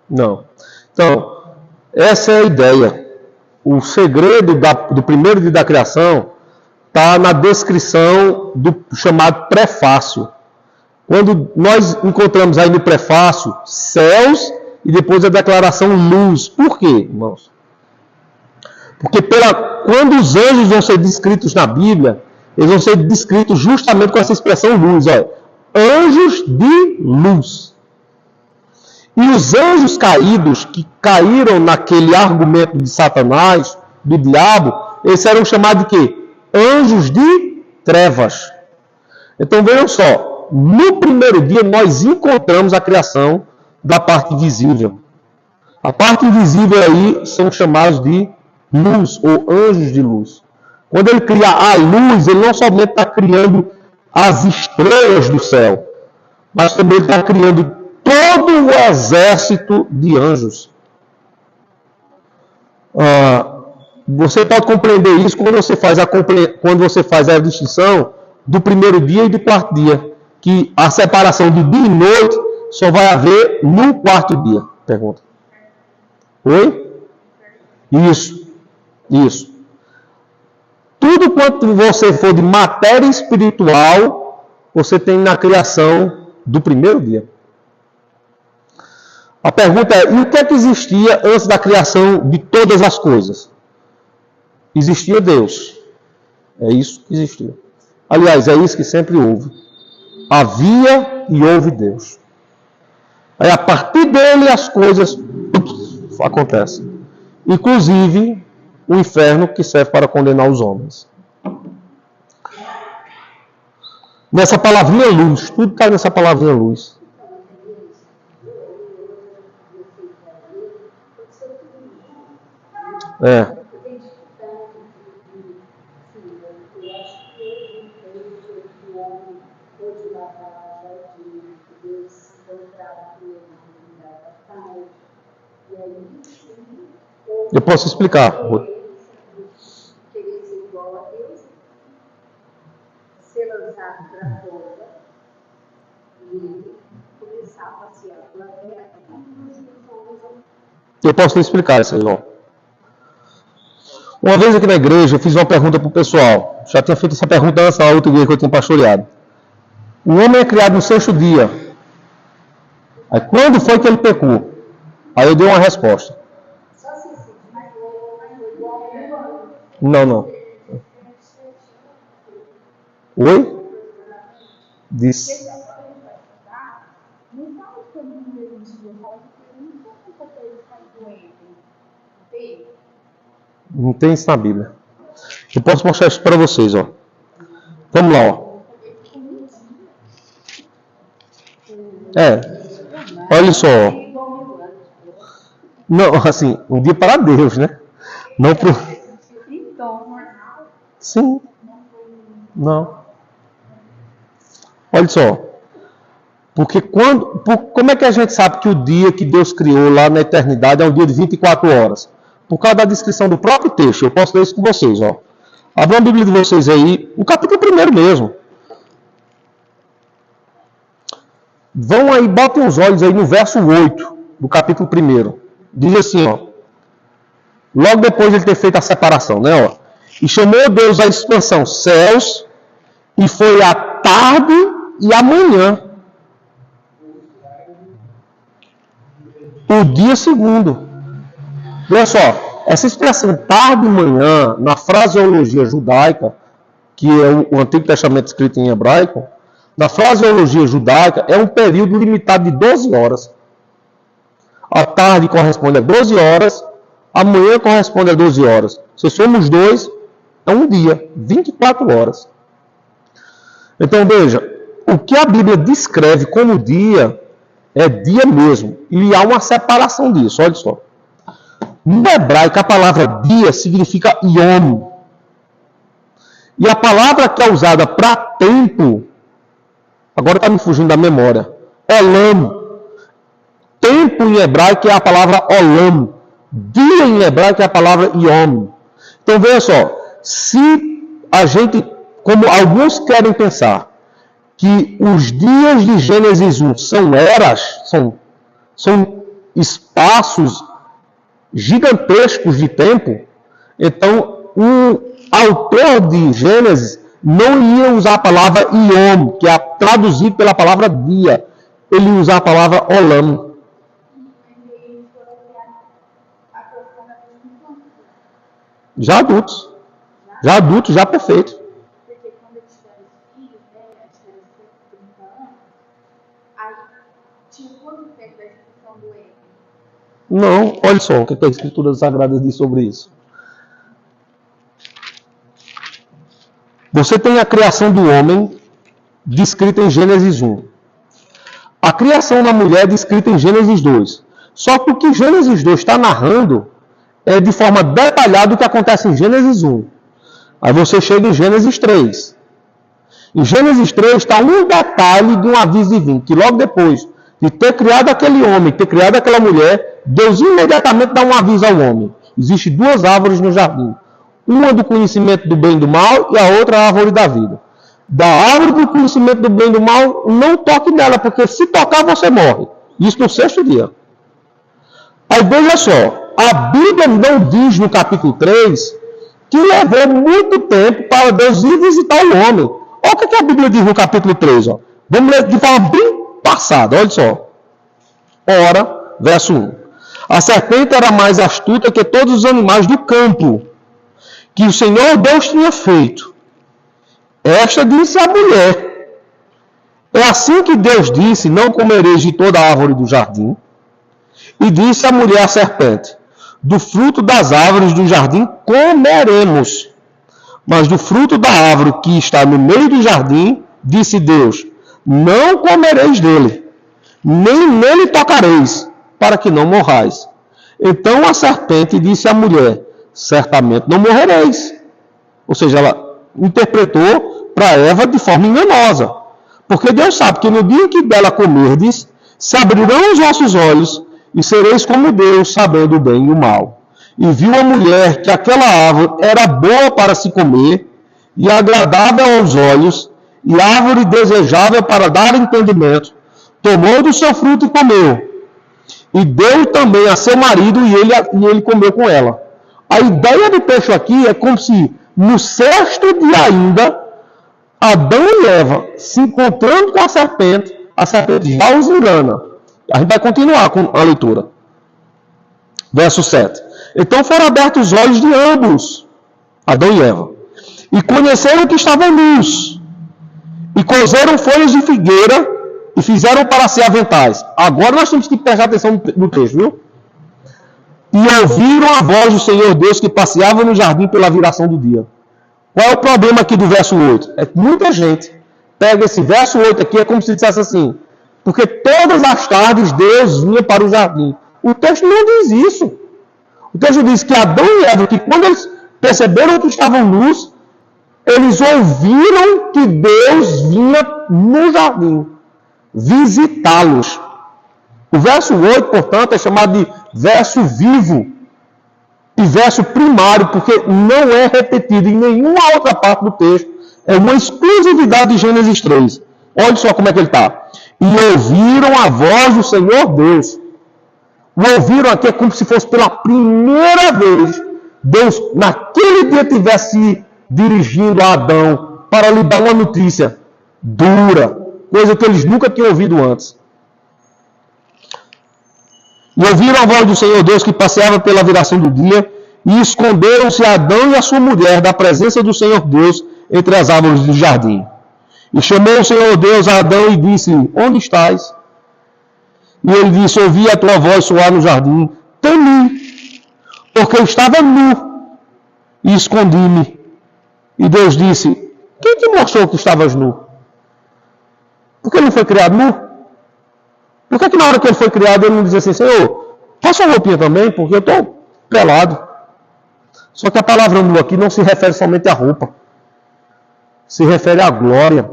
Não. Então, essa é a ideia. O segredo do primeiro dia da criação está na descrição do chamado prefácio. Quando nós encontramos aí no prefácio céus e depois a declaração luz. Por quê, irmãos? Porque quando os anjos vão ser descritos na Bíblia, eles vão ser descritos justamente com essa expressão luz. Olha, anjos de luz. E os anjos caídos, que caíram naquele argumento de Satanás, do diabo, eles eram chamados de quê? Anjos de trevas. Então vejam só, no primeiro dia nós encontramos a criação da parte visível. A parte invisível aí são chamados de luz, ou anjos de luz. Quando ele cria a luz, ele não somente está criando as estrelas do céu, mas também está criando todo o exército de anjos. Você pode compreender isso quando você faz a distinção do primeiro dia e do quarto dia. Que a separação de dia e noite só vai haver no quarto dia. Pergunta. Oi? Isso. Tudo quanto você for de matéria espiritual, você tem na criação do primeiro dia. A pergunta é, e o que é que existia antes da criação de todas as coisas? Existia Deus. É isso que existia. Aliás, é isso que sempre houve. Havia e houve Deus. Aí a partir dele as coisas acontecem. Inclusive o inferno que serve para condenar os homens. Nessa palavrinha luz, tudo está nessa palavrinha luz. Eu posso explicar. Queria ser igual a Deus, ser lançado para fora e começar a passear pela terra. Eu posso explicar isso aí, ó. Uma vez aqui na igreja, eu fiz uma pergunta para o pessoal. Já tinha feito essa pergunta antes na outra igreja que eu tinha pastoreado. O homem é criado no sexto dia. Aí quando foi que ele pecou? Aí eu dei uma resposta. Não. Oi? Disse. Não tem isso na Bíblia. Eu posso mostrar isso para vocês, ó. Vamos lá, ó. Olha só. Não, assim, um dia para Deus, né? Não pro... Sim. Não. Olha só. Porque como é que a gente sabe que o dia que Deus criou lá na eternidade é um dia de 24 horas? Por causa da descrição do próprio texto. Eu posso ler isso com vocês, ó. Abram a Bíblia de vocês aí, no capítulo 1 mesmo. Vão aí, botem os olhos aí no verso 8 do capítulo 1. Diz assim, ó. Logo depois de ele ter feito a separação, né, ó. E chamou Deus a expansão céus, e foi a tarde e a manhã. O dia segundo. Olha só, essa expressão tarde e manhã, na fraseologia judaica, que é o Antigo Testamento escrito em hebraico, na fraseologia judaica é um período limitado de 12 horas. A tarde corresponde a 12 horas, a manhã corresponde a 12 horas. Se somos dois, é um dia, 24 horas. Então veja, o que a Bíblia descreve como dia é dia mesmo. E há uma separação disso, olha só. No hebraico, a palavra dia significa yom. E a palavra que é usada para tempo, agora está me fugindo da memória, olam. Tempo em hebraico é a palavra olam. Dia em hebraico é a palavra yom. Então veja só, se a gente, como alguns querem pensar, que os dias de Gênesis 1 são eras, são espaços gigantescos de tempo, então o autor de Gênesis não ia usar a palavra Yom, que é traduzido pela palavra dia. Ele ia usar a palavra Olam. Já adultos, já perfeitos. Porque quando eles tiveram os filhos, né, eles tiveram 30 anos, aí tinha quanto tempo da expulsão do Éden? Não, olha só o que a Escritura Sagrada diz sobre isso. Você tem a criação do homem descrita em Gênesis 1. A criação da mulher descrita em Gênesis 2. Só que o que Gênesis 2 está narrando é de forma detalhada o que acontece em Gênesis 1. Aí você chega em Gênesis 3. Em Gênesis 3 está um detalhe de um aviso divino, que logo depois de ter criado aquele homem, ter criado aquela mulher, Deus imediatamente dá um aviso ao homem. Existem duas árvores no jardim. Uma do conhecimento do bem e do mal e a outra a árvore da vida. Da árvore do conhecimento do bem e do mal, não toque nela, porque se tocar você morre. Isso no 6º dia. Aí veja só, a Bíblia não diz no capítulo 3 que levou muito tempo para Deus ir visitar o homem. Olha o que a Bíblia diz no capítulo 3. Ó. Vamos ler de forma bem passada, olha só. Ora, verso 1. A serpente era mais astuta que todos os animais do campo, que o Senhor Deus tinha feito. Esta disse à mulher: é assim que Deus disse, não comereis de toda a árvore do jardim. E disse a mulher à serpente: do fruto das árvores do jardim comeremos. Mas do fruto da árvore que está no meio do jardim, disse Deus: não comereis dele, nem nele tocareis, para que não morrais. Então a serpente disse à mulher: certamente não morrereis. Ou seja, ela interpretou para Eva de forma enganosa. Porque Deus sabe que no dia em que dela comerdes, se abrirão os vossos olhos e sereis como Deus, sabendo o bem e o mal. E viu a mulher que aquela árvore era boa para se comer, e agradável aos olhos, e árvore desejável para dar entendimento. Tomou do seu fruto e comeu. E deu também a seu marido, e ele comeu com ela. A ideia do texto aqui é como se, no 6º dia ainda, Adão e Eva se encontrando com a serpente já os engana. A gente vai continuar com a leitura. Verso 7. Então foram abertos os olhos de ambos, Adão e Eva, e conheceram que estavam nus, e cozeram folhas de figueira, e fizeram para si aventais. Agora nós temos que prestar atenção no texto, viu? E ouviram a voz do Senhor Deus que passeava no jardim pela viração do dia. Qual é o problema aqui do verso 8? É que muita gente pega esse verso 8 aqui, é como se dissesse assim: porque todas as tardes Deus vinha para o jardim. O texto não diz isso. O texto diz que Adão e Eva, que quando eles perceberam que estavam nus, eles ouviram que Deus vinha no jardim visitá-los. O verso 8, portanto, é chamado de verso vivo e verso primário, porque não é repetido em nenhuma outra parte do texto. É uma exclusividade de Gênesis 3. Olha só como é que ele está. E ouviram a voz do Senhor Deus. O ouviram aqui é como se fosse pela primeira vez Deus, naquele dia, estivesse dirigindo a Adão para lhe dar uma notícia dura, coisa que eles nunca tinham ouvido antes. E ouviram a voz do Senhor Deus que passeava pela viração do dia, E esconderam-se Adão e a sua mulher da presença do Senhor Deus entre as árvores do jardim. E chamou o Senhor Deus a Adão e disse: onde estás? E ele disse: ouvi a tua voz soar no jardim. Temi, porque eu estava nu e escondi-me. E Deus disse: quem te mostrou que estavas nu? Por que ele não foi criado nu? Por que na hora que ele foi criado ele não dizia assim: Senhor, passa a roupinha também, porque eu estou pelado? Só que a palavra nu aqui não se refere somente à roupa. Se refere à glória.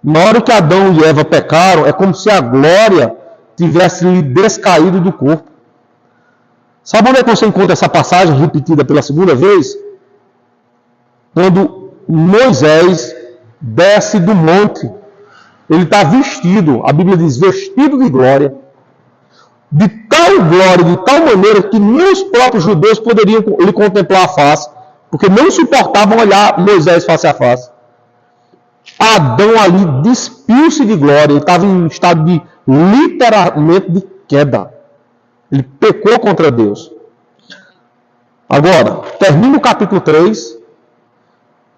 Na hora que Adão e Eva pecaram, é como se a glória tivesse lhe descaído do corpo. Sabe onde é que você encontra essa passagem repetida pela segunda vez? Quando Moisés desce do monte. Ele está vestido, a Bíblia diz, vestido de glória. De tal glória, de tal maneira que nem os próprios judeus poderiam lhe contemplar a face, porque não suportavam olhar Moisés face a face. Adão ali despiu-se de glória, ele estava em um estado de, literalmente, de queda. Ele pecou contra Deus. Agora, termina o capítulo 3.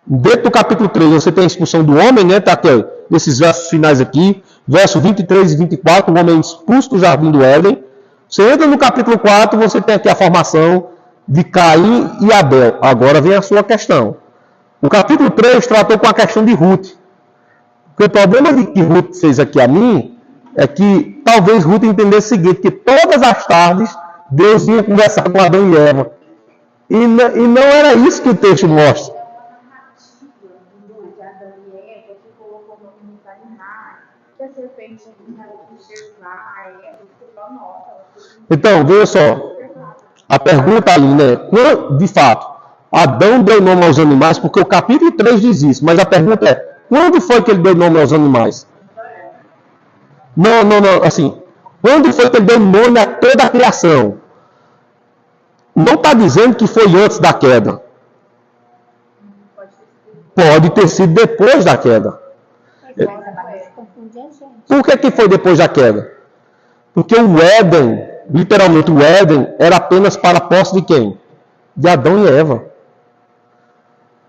Dentro do capítulo 3, você tem a expulsão do homem, né? Está aqui, nesses versos finais aqui, versos 23 e 24, o homem é expulso do jardim do Éden. Você entra no capítulo 4, você tem aqui a formação de Caim e Abel. Agora vem a sua questão. O capítulo 3 tratou com a questão de Ruth. Porque o problema que Ruth fez aqui a mim é que talvez Ruth entendesse o seguinte, que todas as tardes Deus ia conversar com Adão e Eva. E não era isso que o texto mostra. Então, veja só, a pergunta ali, né? De fato, Adão deu nome aos animais, porque o capítulo 3 diz isso, mas a pergunta é, quando foi que ele deu nome aos animais? Não, assim, quando foi que ele deu nome a toda a criação? Não está dizendo que foi antes da queda. Pode ter sido depois da queda. Por que foi depois da queda? Porque o Éden, literalmente o Éden, era apenas para a posse de quem? De Adão e Eva.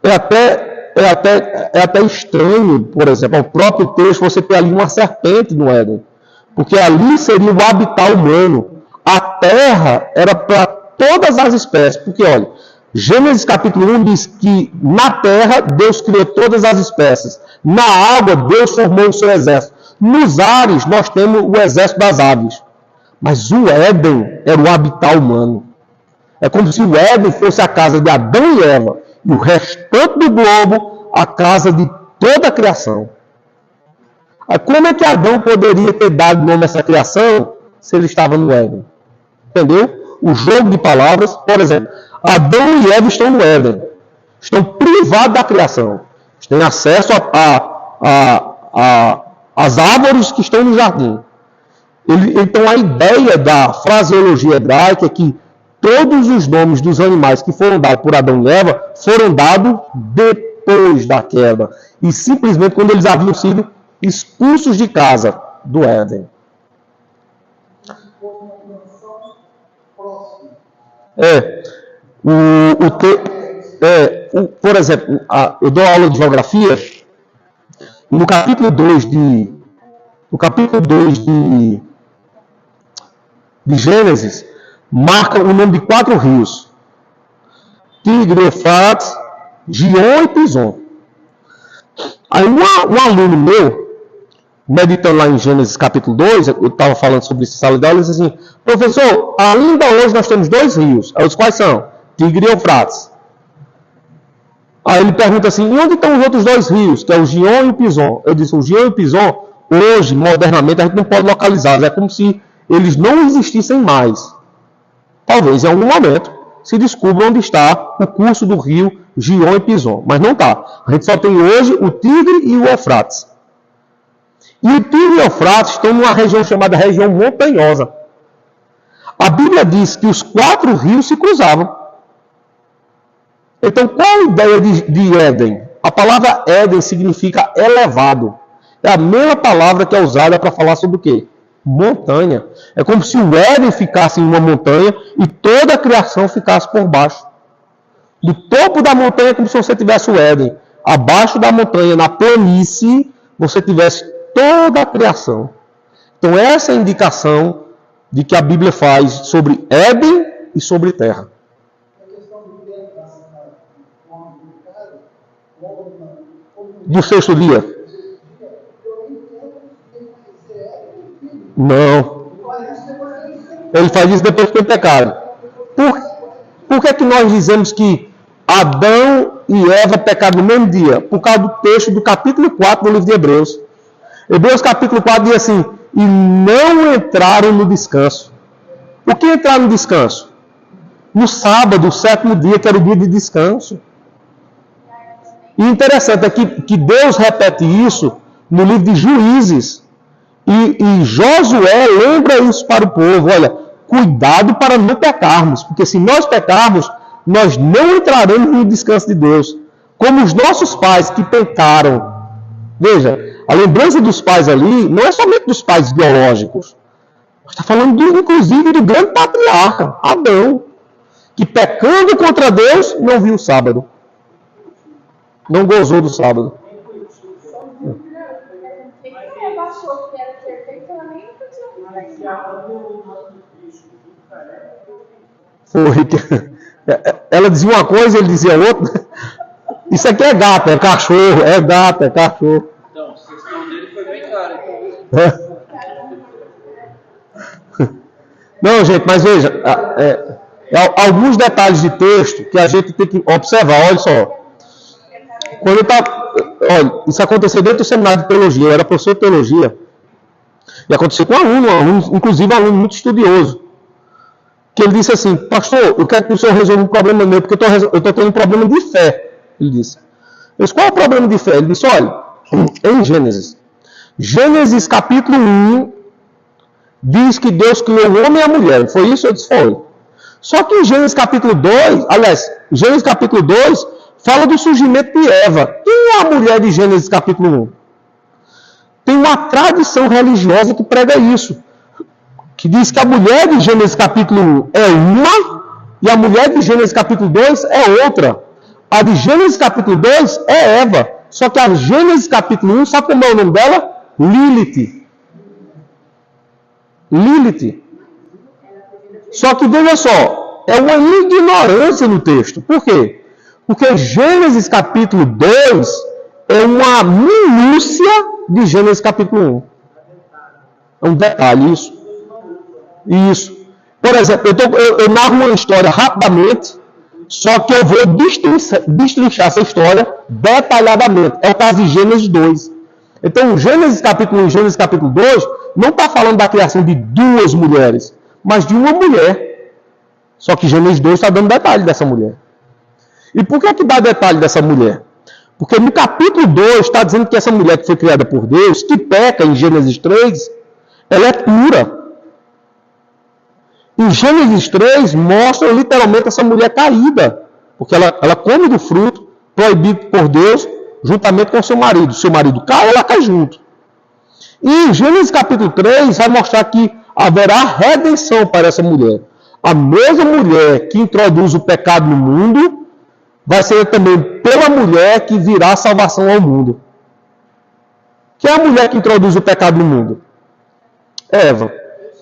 É até estranho, por exemplo, ao próprio texto, você ter ali uma serpente no Éden. Porque ali seria o habitat humano. A terra era para todas as espécies. Porque, olha, Gênesis capítulo 1 diz que na terra Deus criou todas as espécies. Na água Deus formou o seu exército. Nos ares nós temos o exército das aves. Mas o Éden era o habitat humano. É como se o Éden fosse a casa de Adão e Eva. E o restante do globo, a casa de toda a criação. Como é que Adão poderia ter dado nome a essa criação se ele estava no Éden? Entendeu? O jogo de palavras, por exemplo, Adão e Eva estão no Éden. Estão privados da criação. Eles têm acesso às árvores que estão no jardim. Então a ideia da fraseologia hebraica é que todos os nomes dos animais que foram dados por Adão e Eva foram dados depois da queda. E simplesmente quando eles haviam sido expulsos de casa do Éden. Por exemplo, eu dou aula de geografia, e no capítulo 2 de Gênesis, marca o nome de 4 rios: Tigre, Eufrates, Gion e Pison. Aí um aluno meu, meditando lá em Gênesis capítulo 2, eu estava falando sobre isso em sala de aula, ele disse assim: professor, ainda hoje nós temos 2 rios. Aí eu disse: quais são? Tigre e Eufrates. Aí ele pergunta assim: e onde estão os outros 2 rios? Que é o Gion e o Pison. Eu disse: o Gion e o Pison, hoje, modernamente, a gente não pode localizá-los. É como se eles não existissem mais. Talvez em algum momento se descubra onde está o curso do rio Gion e Pison. Mas não está. A gente só tem hoje o Tigre e o Eufrates. E o Tigre e o Eufrates estão numa região chamada região montanhosa. A Bíblia diz que os 4 rios se cruzavam. Então, qual a ideia de Éden? A palavra Éden significa elevado. É a mesma palavra que é usada para falar sobre o quê? Montanha. É como se o Éden ficasse em uma montanha e toda a criação ficasse por baixo. Do topo da montanha é como se você tivesse o Éden. Abaixo da montanha, na planície, você tivesse toda a criação. Então essa é a indicação de que a Bíblia faz sobre Éden e sobre terra. Do sexto dia? Não. Ele faz isso depois que tem pecado. Por que é que nós dizemos que Adão e Eva pecaram no mesmo dia? Por causa do texto do capítulo 4 do livro de Hebreus. Hebreus capítulo 4 diz assim: e não entraram no descanso. O que entraram no descanso? No sábado, o sétimo dia, que era o dia de descanso. E interessante é que Deus repete isso no livro de Juízes. E Josué lembra isso para o povo. Olha, cuidado para não pecarmos. Porque se nós pecarmos, nós não entraremos no descanso de Deus. Como os nossos pais que pecaram. Veja, a lembrança dos pais ali não é somente dos pais biológicos. Está falando, inclusive, do grande patriarca, Adão. Que pecando contra Deus, não viu o sábado. Não gozou do sábado. Foi. Ela dizia uma coisa, ele dizia outra. Isso aqui é gato, é cachorro. É gato, é cachorro. Então, a questão dele foi bem clara. Não, gente, mas veja, alguns detalhes de texto que a gente tem que observar. Olha só. Olha, isso aconteceu dentro do seminário de teologia. Eu era professor de teologia. E aconteceu com um aluno, inclusive um aluno muito estudioso. Que ele disse assim: pastor, eu quero que o senhor resolva um problema meu, porque eu estou tendo um problema de fé. Ele disse. Eu disse: qual é o problema de fé? Ele disse: olha, em Gênesis capítulo 1, diz que Deus criou o homem e a mulher. Foi isso? Eu disse: foi. Só que em Gênesis capítulo 2, aliás, Gênesis capítulo 2, fala do surgimento de Eva. Quem é a mulher de Gênesis capítulo 1? Tem uma tradição religiosa que prega isso. Que diz que a mulher de Gênesis capítulo 1 é uma e a mulher de Gênesis capítulo 2 é outra. A de Gênesis capítulo 2 é Eva. Só que a de Gênesis capítulo 1, sabe como é o nome dela? Lilith. Lilith. Só que veja só, é uma ignorância no texto. Por quê? Porque Gênesis capítulo 2 é uma minúcia de Gênesis capítulo 1. É um detalhe isso. Isso. Por exemplo, eu narro uma história rapidamente, só que eu vou destrinchar essa história detalhadamente. É o caso de Gênesis 2. Então, Gênesis capítulo 1 e Gênesis capítulo 2 não está falando da criação de duas mulheres, mas de uma mulher. Só que Gênesis 2 está dando detalhe dessa mulher. E por que dá detalhe dessa mulher? Porque no capítulo 2 está dizendo que essa mulher que foi criada por Deus, que peca em Gênesis 3, ela é pura. Em Gênesis 3 mostra literalmente essa mulher caída, porque ela come do fruto proibido por Deus juntamente com seu marido. Seu marido cai, ela cai junto. E em Gênesis capítulo 3 vai mostrar que haverá redenção para essa mulher. A mesma mulher que introduz o pecado no mundo vai ser também pela mulher que virá a salvação ao mundo. Quem é a mulher que introduz o pecado no mundo? Eva.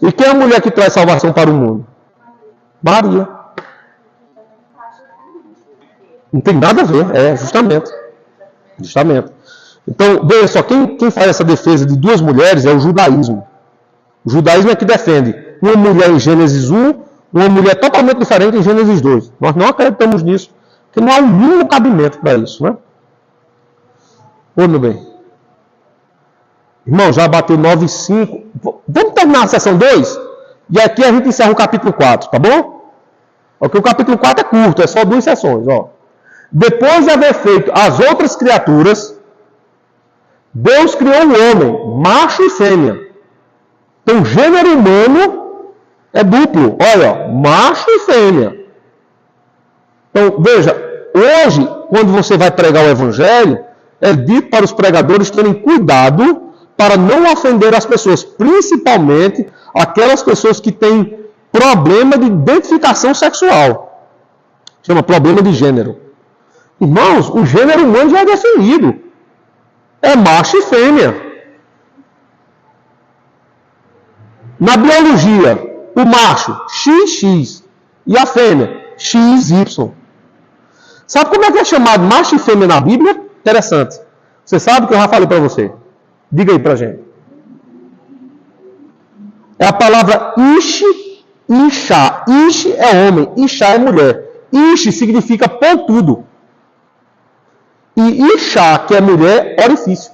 E quem é a mulher que traz salvação para o mundo? Maria. Não tem nada a ver, justamente. Então, veja só, quem faz essa defesa de duas mulheres é o judaísmo. O judaísmo é que defende uma mulher em Gênesis 1, uma mulher totalmente diferente em Gênesis 2. Nós não acreditamos nisso, porque não há um mínimo cabimento para isso, né? Ô, meu bem. Irmão, já bateu 9,5. Vamos terminar a sessão 2? E aqui a gente encerra o capítulo 4, tá bom? Porque o capítulo 4 é curto, é só 2 sessões, ó. Depois de haver feito as outras criaturas, Deus criou o homem, macho e fêmea. Então, o gênero humano é duplo. Olha, macho e fêmea. Então, veja, hoje, quando você vai pregar o evangelho, é dito para os pregadores terem cuidado para não ofender as pessoas, principalmente aquelas pessoas que têm problema de identificação sexual. Chama problema de gênero. Irmãos, o gênero humano já é definido. É macho e fêmea. Na biologia, o macho, XX, e a fêmea, XY. Sabe como é que é chamado macho e fêmea na Bíblia? Interessante. Você sabe que eu já falei para você. Diga aí pra gente. É a palavra Ish, Isha. Ish é homem, Isha é mulher. Ish significa pontudo. E Isha, que é mulher, orifício.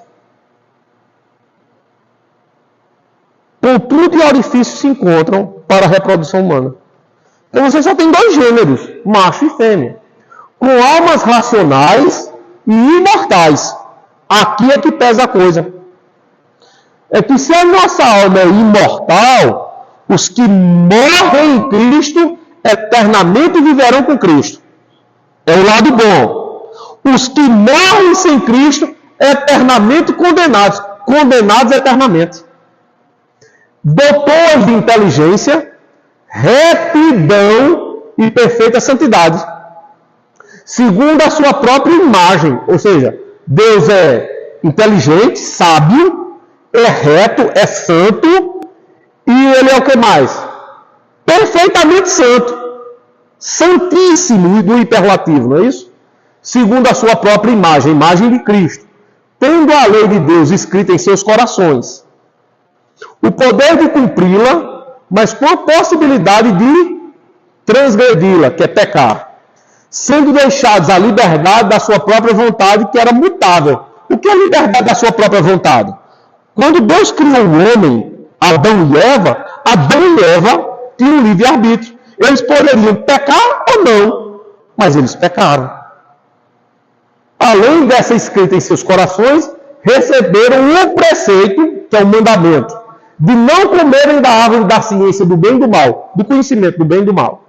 Pontudo e orifício se encontram para a reprodução humana. Então você só tem dois gêneros, macho e fêmea. Com almas racionais e imortais. Aqui é que pesa a coisa. É que se a nossa alma é imortal, os que morrem em Cristo eternamente viverão com Cristo. É o lado bom. Os que morrem sem Cristo eternamente condenados. Condenados eternamente. Doutores de inteligência, retidão e perfeita santidade. Segundo a sua própria imagem. Ou seja, Deus é inteligente, sábio, é reto, é santo, e ele é o que mais? Perfeitamente santo. Santíssimo do hiperlativo, não é isso? Segundo a sua própria imagem, a imagem de Cristo. Tendo a lei de Deus escrita em seus corações. O poder de cumpri-la, mas com a possibilidade de transgredi-la, que é pecar. Sendo deixados à liberdade da sua própria vontade, que era mutável. O que é a liberdade da sua própria vontade? Quando Deus criou o homem, Adão e Eva tinham livre-arbítrio. Eles poderiam pecar ou não, mas eles pecaram. Além dessa escrita em seus corações, receberam um preceito, que é o mandamento, de não comerem da árvore da ciência do bem e do mal, do conhecimento do bem e do mal.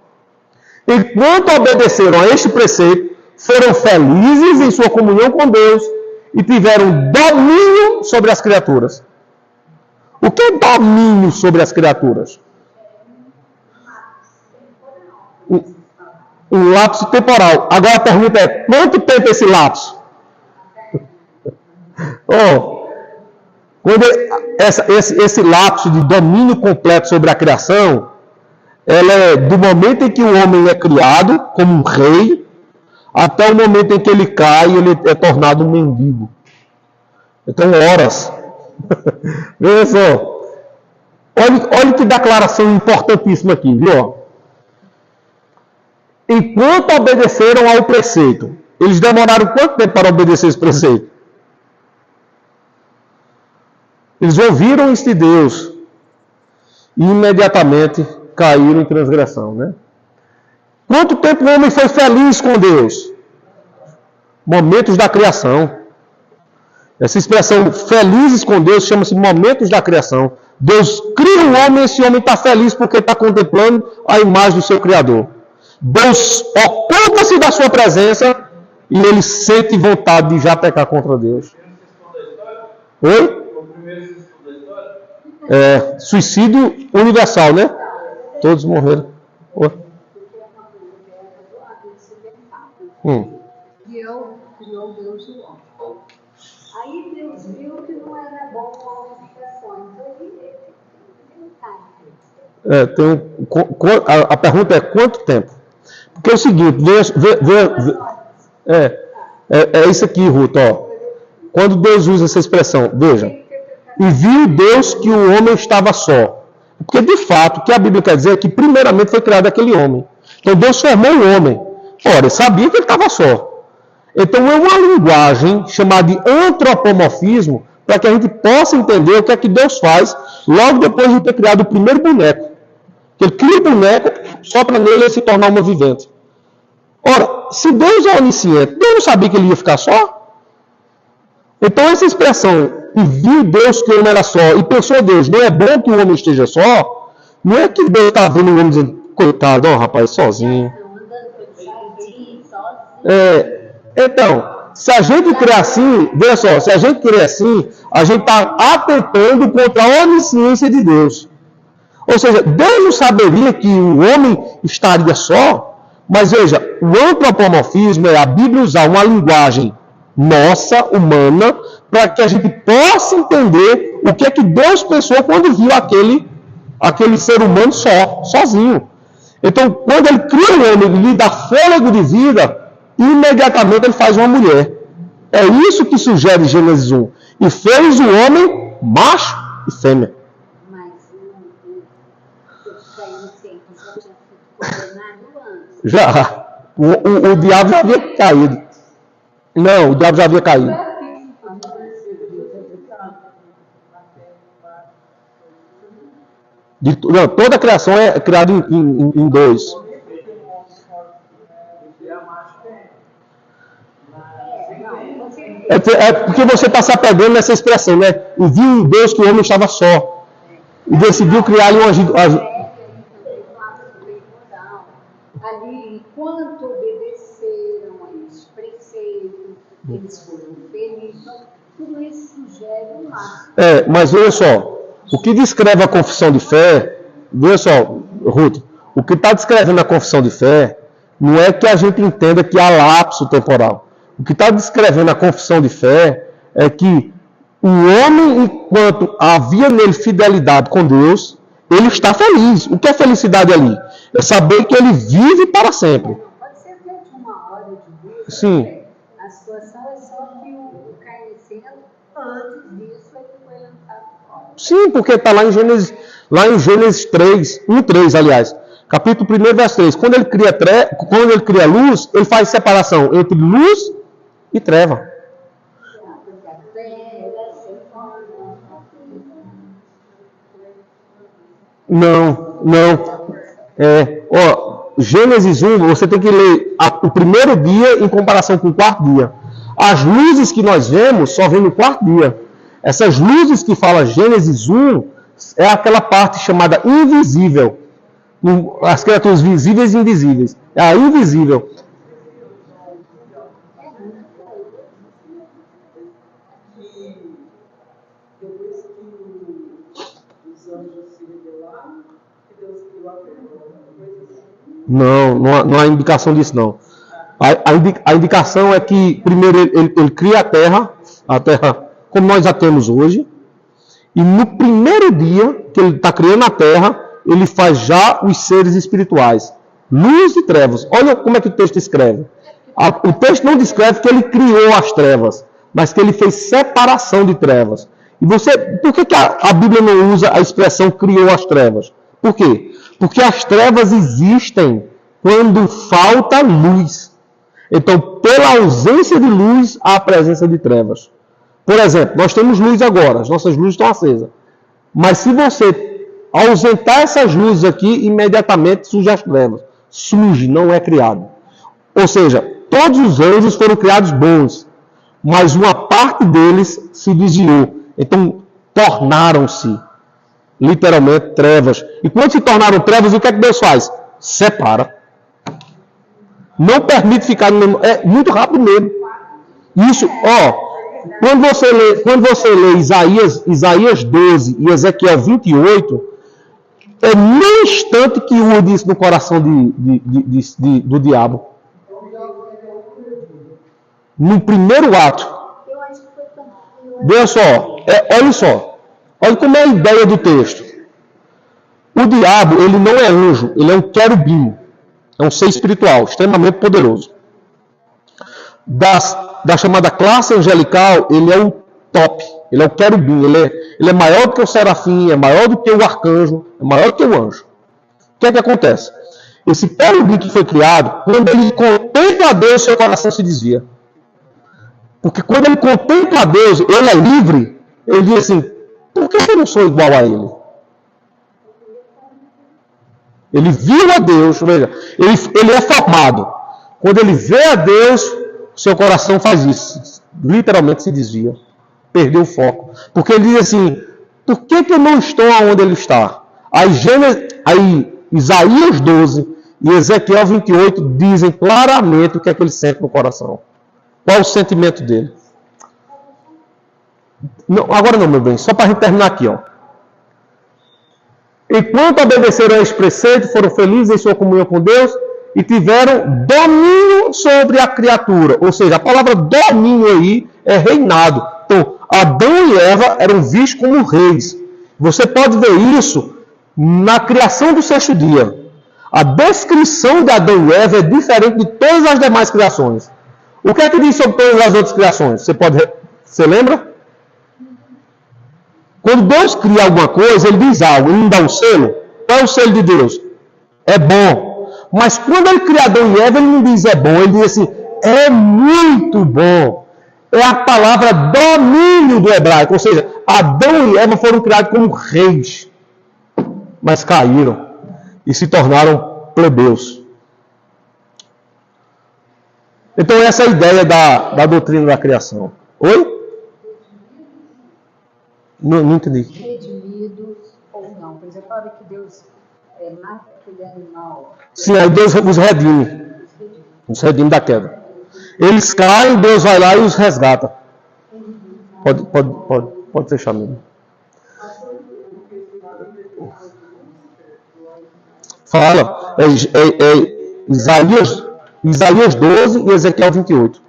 Enquanto obedeceram a este preceito, foram felizes em sua comunhão com Deus e tiveram domínio sobre as criaturas. O que é domínio sobre as criaturas? Um lapso temporal. Agora a pergunta é, quanto tempo é esse lapso? Quando esse lapso de domínio completo sobre a criação, ela é do momento em que o homem é criado como um rei, até o momento em que ele cai e ele é tornado um mendigo. Então, horas. Veja só. Olha que declaração importantíssima aqui, viu? Enquanto obedeceram ao preceito, eles demoraram quanto tempo para obedecer esse preceito? Eles ouviram isso de Deus e imediatamente caíram em transgressão, né? Quanto tempo o homem foi feliz com Deus? Momentos da criação. Essa expressão felizes com Deus chama-se momentos da criação. Deus cria um homem e esse homem está feliz porque está contemplando a imagem do seu Criador. Deus ocupa-se da sua presença e ele sente vontade de já pecar contra Deus. Oi? Suicídio universal, né? Todos morreram. Oi? Criou Deus o homem. Aí Deus viu que não era bom o homem ficar só. Então ele a pergunta é quanto tempo? Porque é o seguinte, é isso aqui, Ruth, ó. Quando Deus usa essa expressão, veja, e viu Deus que o homem estava só. Porque, de fato, o que a Bíblia quer dizer é que primeiramente foi criado aquele homem. Então Deus formou o homem. Ora, ele sabia que ele estava só. Então é uma linguagem chamada de antropomorfismo para que a gente possa entender o que é que Deus faz logo depois de ter criado o primeiro boneco. Ele cria o boneco só para nele se tornar uma vivente. Ora, se Deus é onisciente, Deus não sabia que ele ia ficar só? Então essa expressão, e viu Deus que o homem era só, e pensou Deus, não é bom que o homem esteja só, não é que Deus está vendo o homem dizendo, coitado, ó rapaz, sozinho. Então, Se a gente crê assim, veja só, se a gente crê assim, a gente está atentando contra a onisciência de Deus. Ou seja, Deus não saberia que o homem estaria só, mas veja, o antropomorfismo é a Bíblia usar uma linguagem nossa, humana, para que a gente possa entender o que é que Deus pensou quando viu aquele ser humano sozinho. Então, quando ele cria o homem e lhe dá fôlego de vida, imediatamente ele faz uma mulher. É isso que sugere Gênesis 1. E fez o homem macho e fêmea. Mas você já tinha sido condenado antes. Já. O diabo já havia caído. Não, o diabo já havia caído. Não, toda a criação é criada em dois. É porque você está se apegando nessa expressão, né? E viu em Deus que o homem estava só. E decidiu criar-lhe um agito. Ali, enquanto obedeceram a esses preceitos, eles foram felizes. Tudo isso sugere um máximo. Mas veja só, o que descreve a confissão de fé, veja só, Ruth, o que está descrevendo a confissão de fé não é que a gente entenda que há lapso temporal. O que está descrevendo a confissão de fé é que o homem, enquanto havia nele fidelidade com Deus, ele está feliz. O que é felicidade ali? É saber que ele vive para sempre. Pode ser até de uma hora de vida. Sim. A situação é só que o carnicero, antes disso, ele foi lançado fora. Sim, porque está lá em Gênesis 3, 1:3, aliás. Capítulo 1, verso 3. Quando ele cria luz, ele faz separação entre luz e treva. Não. Gênesis 1, você tem que ler o primeiro dia em comparação com o quarto dia. As luzes que nós vemos só vêm no quarto dia. Essas luzes que fala Gênesis 1 é aquela parte chamada invisível. As criaturas visíveis e invisíveis. É a invisível. Não há indicação disso, não. A indicação é que, primeiro, ele cria a terra como nós a temos hoje, e no primeiro dia que ele está criando a terra, ele faz já os seres espirituais, luz e trevas. Olha como é que o texto escreve. O texto não descreve que ele criou as trevas, mas que ele fez separação de trevas. Por que a Bíblia não usa a expressão criou as trevas? Por quê? Porque as trevas existem quando falta luz. Então, pela ausência de luz, há a presença de trevas. Por exemplo, nós temos luz agora, as nossas luzes estão acesas. Mas se você ausentar essas luzes aqui, imediatamente surge as trevas. Surge, não é criado. Ou seja, todos os anjos foram criados bons, mas uma parte deles se desviou. Então, tornaram-se literalmente trevas. E quando se tornaram trevas, o que é que Deus faz? Separa. Não permite ficar no mesmo. É muito rápido mesmo. Isso, quando você lê Isaías 12 e Ezequiel 28, é no instante que urde isso no coração do diabo. No primeiro ato. Veja só, olha só. Olha como é a ideia do texto. O diabo, ele não é anjo, ele é um querubim. É um ser espiritual, extremamente poderoso. Da chamada classe angelical, ele é o top. Ele é o querubim. Ele é maior do que o serafim, é maior do que o arcanjo, é maior do que o anjo. O que é que acontece? Esse querubim que foi criado, quando ele contempla a Deus, seu coração se desvia. Porque quando ele contempla a Deus, ele é livre, ele diz assim, por que eu não sou igual a ele? Ele viu a Deus, veja, ele é formado. Quando ele vê a Deus, seu coração faz isso. Literalmente se desvia. Perdeu o foco. Porque ele diz assim, por que eu não estou onde ele está? Aí Isaías 12 e Ezequiel 28 dizem claramente o que é que ele sente no coração. Qual o sentimento dele? Não, agora não, meu bem, só para a gente terminar aqui, ó. Enquanto obedeceram a esse preceito, foram felizes em sua comunhão com Deus e tiveram domínio sobre a criatura. Ou seja, a palavra domínio aí é reinado. Então, Adão e Eva eram vistos como reis. Você pode ver isso na criação do sexto dia. A descrição de Adão e Eva é diferente de todas as demais criações. O que é que diz sobre todas as outras criações? Você lembra? Quando Deus cria alguma coisa, Ele diz algo, Ele não dá um selo. Qual é o selo de Deus? É bom. Mas quando Ele cria Adão e Eva, Ele não diz é bom, Ele diz assim, é muito bom. É a palavra domínio do hebraico. Ou seja, Adão e Eva foram criados como reis. Mas caíram e se tornaram plebeus. Então essa é a ideia da doutrina da criação. Oi? Não entendi. Redimidos ou não. Por exemplo, fala que Deus mata aquele animal. Sim, aí Deus os redime. Os redime da queda. Eles caem, Deus vai lá e os resgata. Pode fechar mesmo. Fala. Isaías 12 e Ezequiel 28.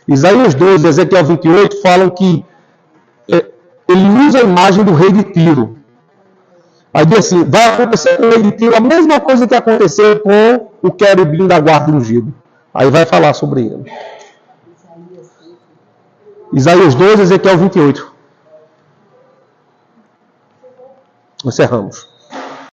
Isaías 12 e Ezequiel 28 falam que ele usa a imagem do rei de Tiro. Aí diz assim, vai acontecer com o rei de Tiro a mesma coisa que aconteceu com o querubim da guarda ungido. Aí vai falar sobre ele. Isaías 12, Ezequiel 28. Encerramos.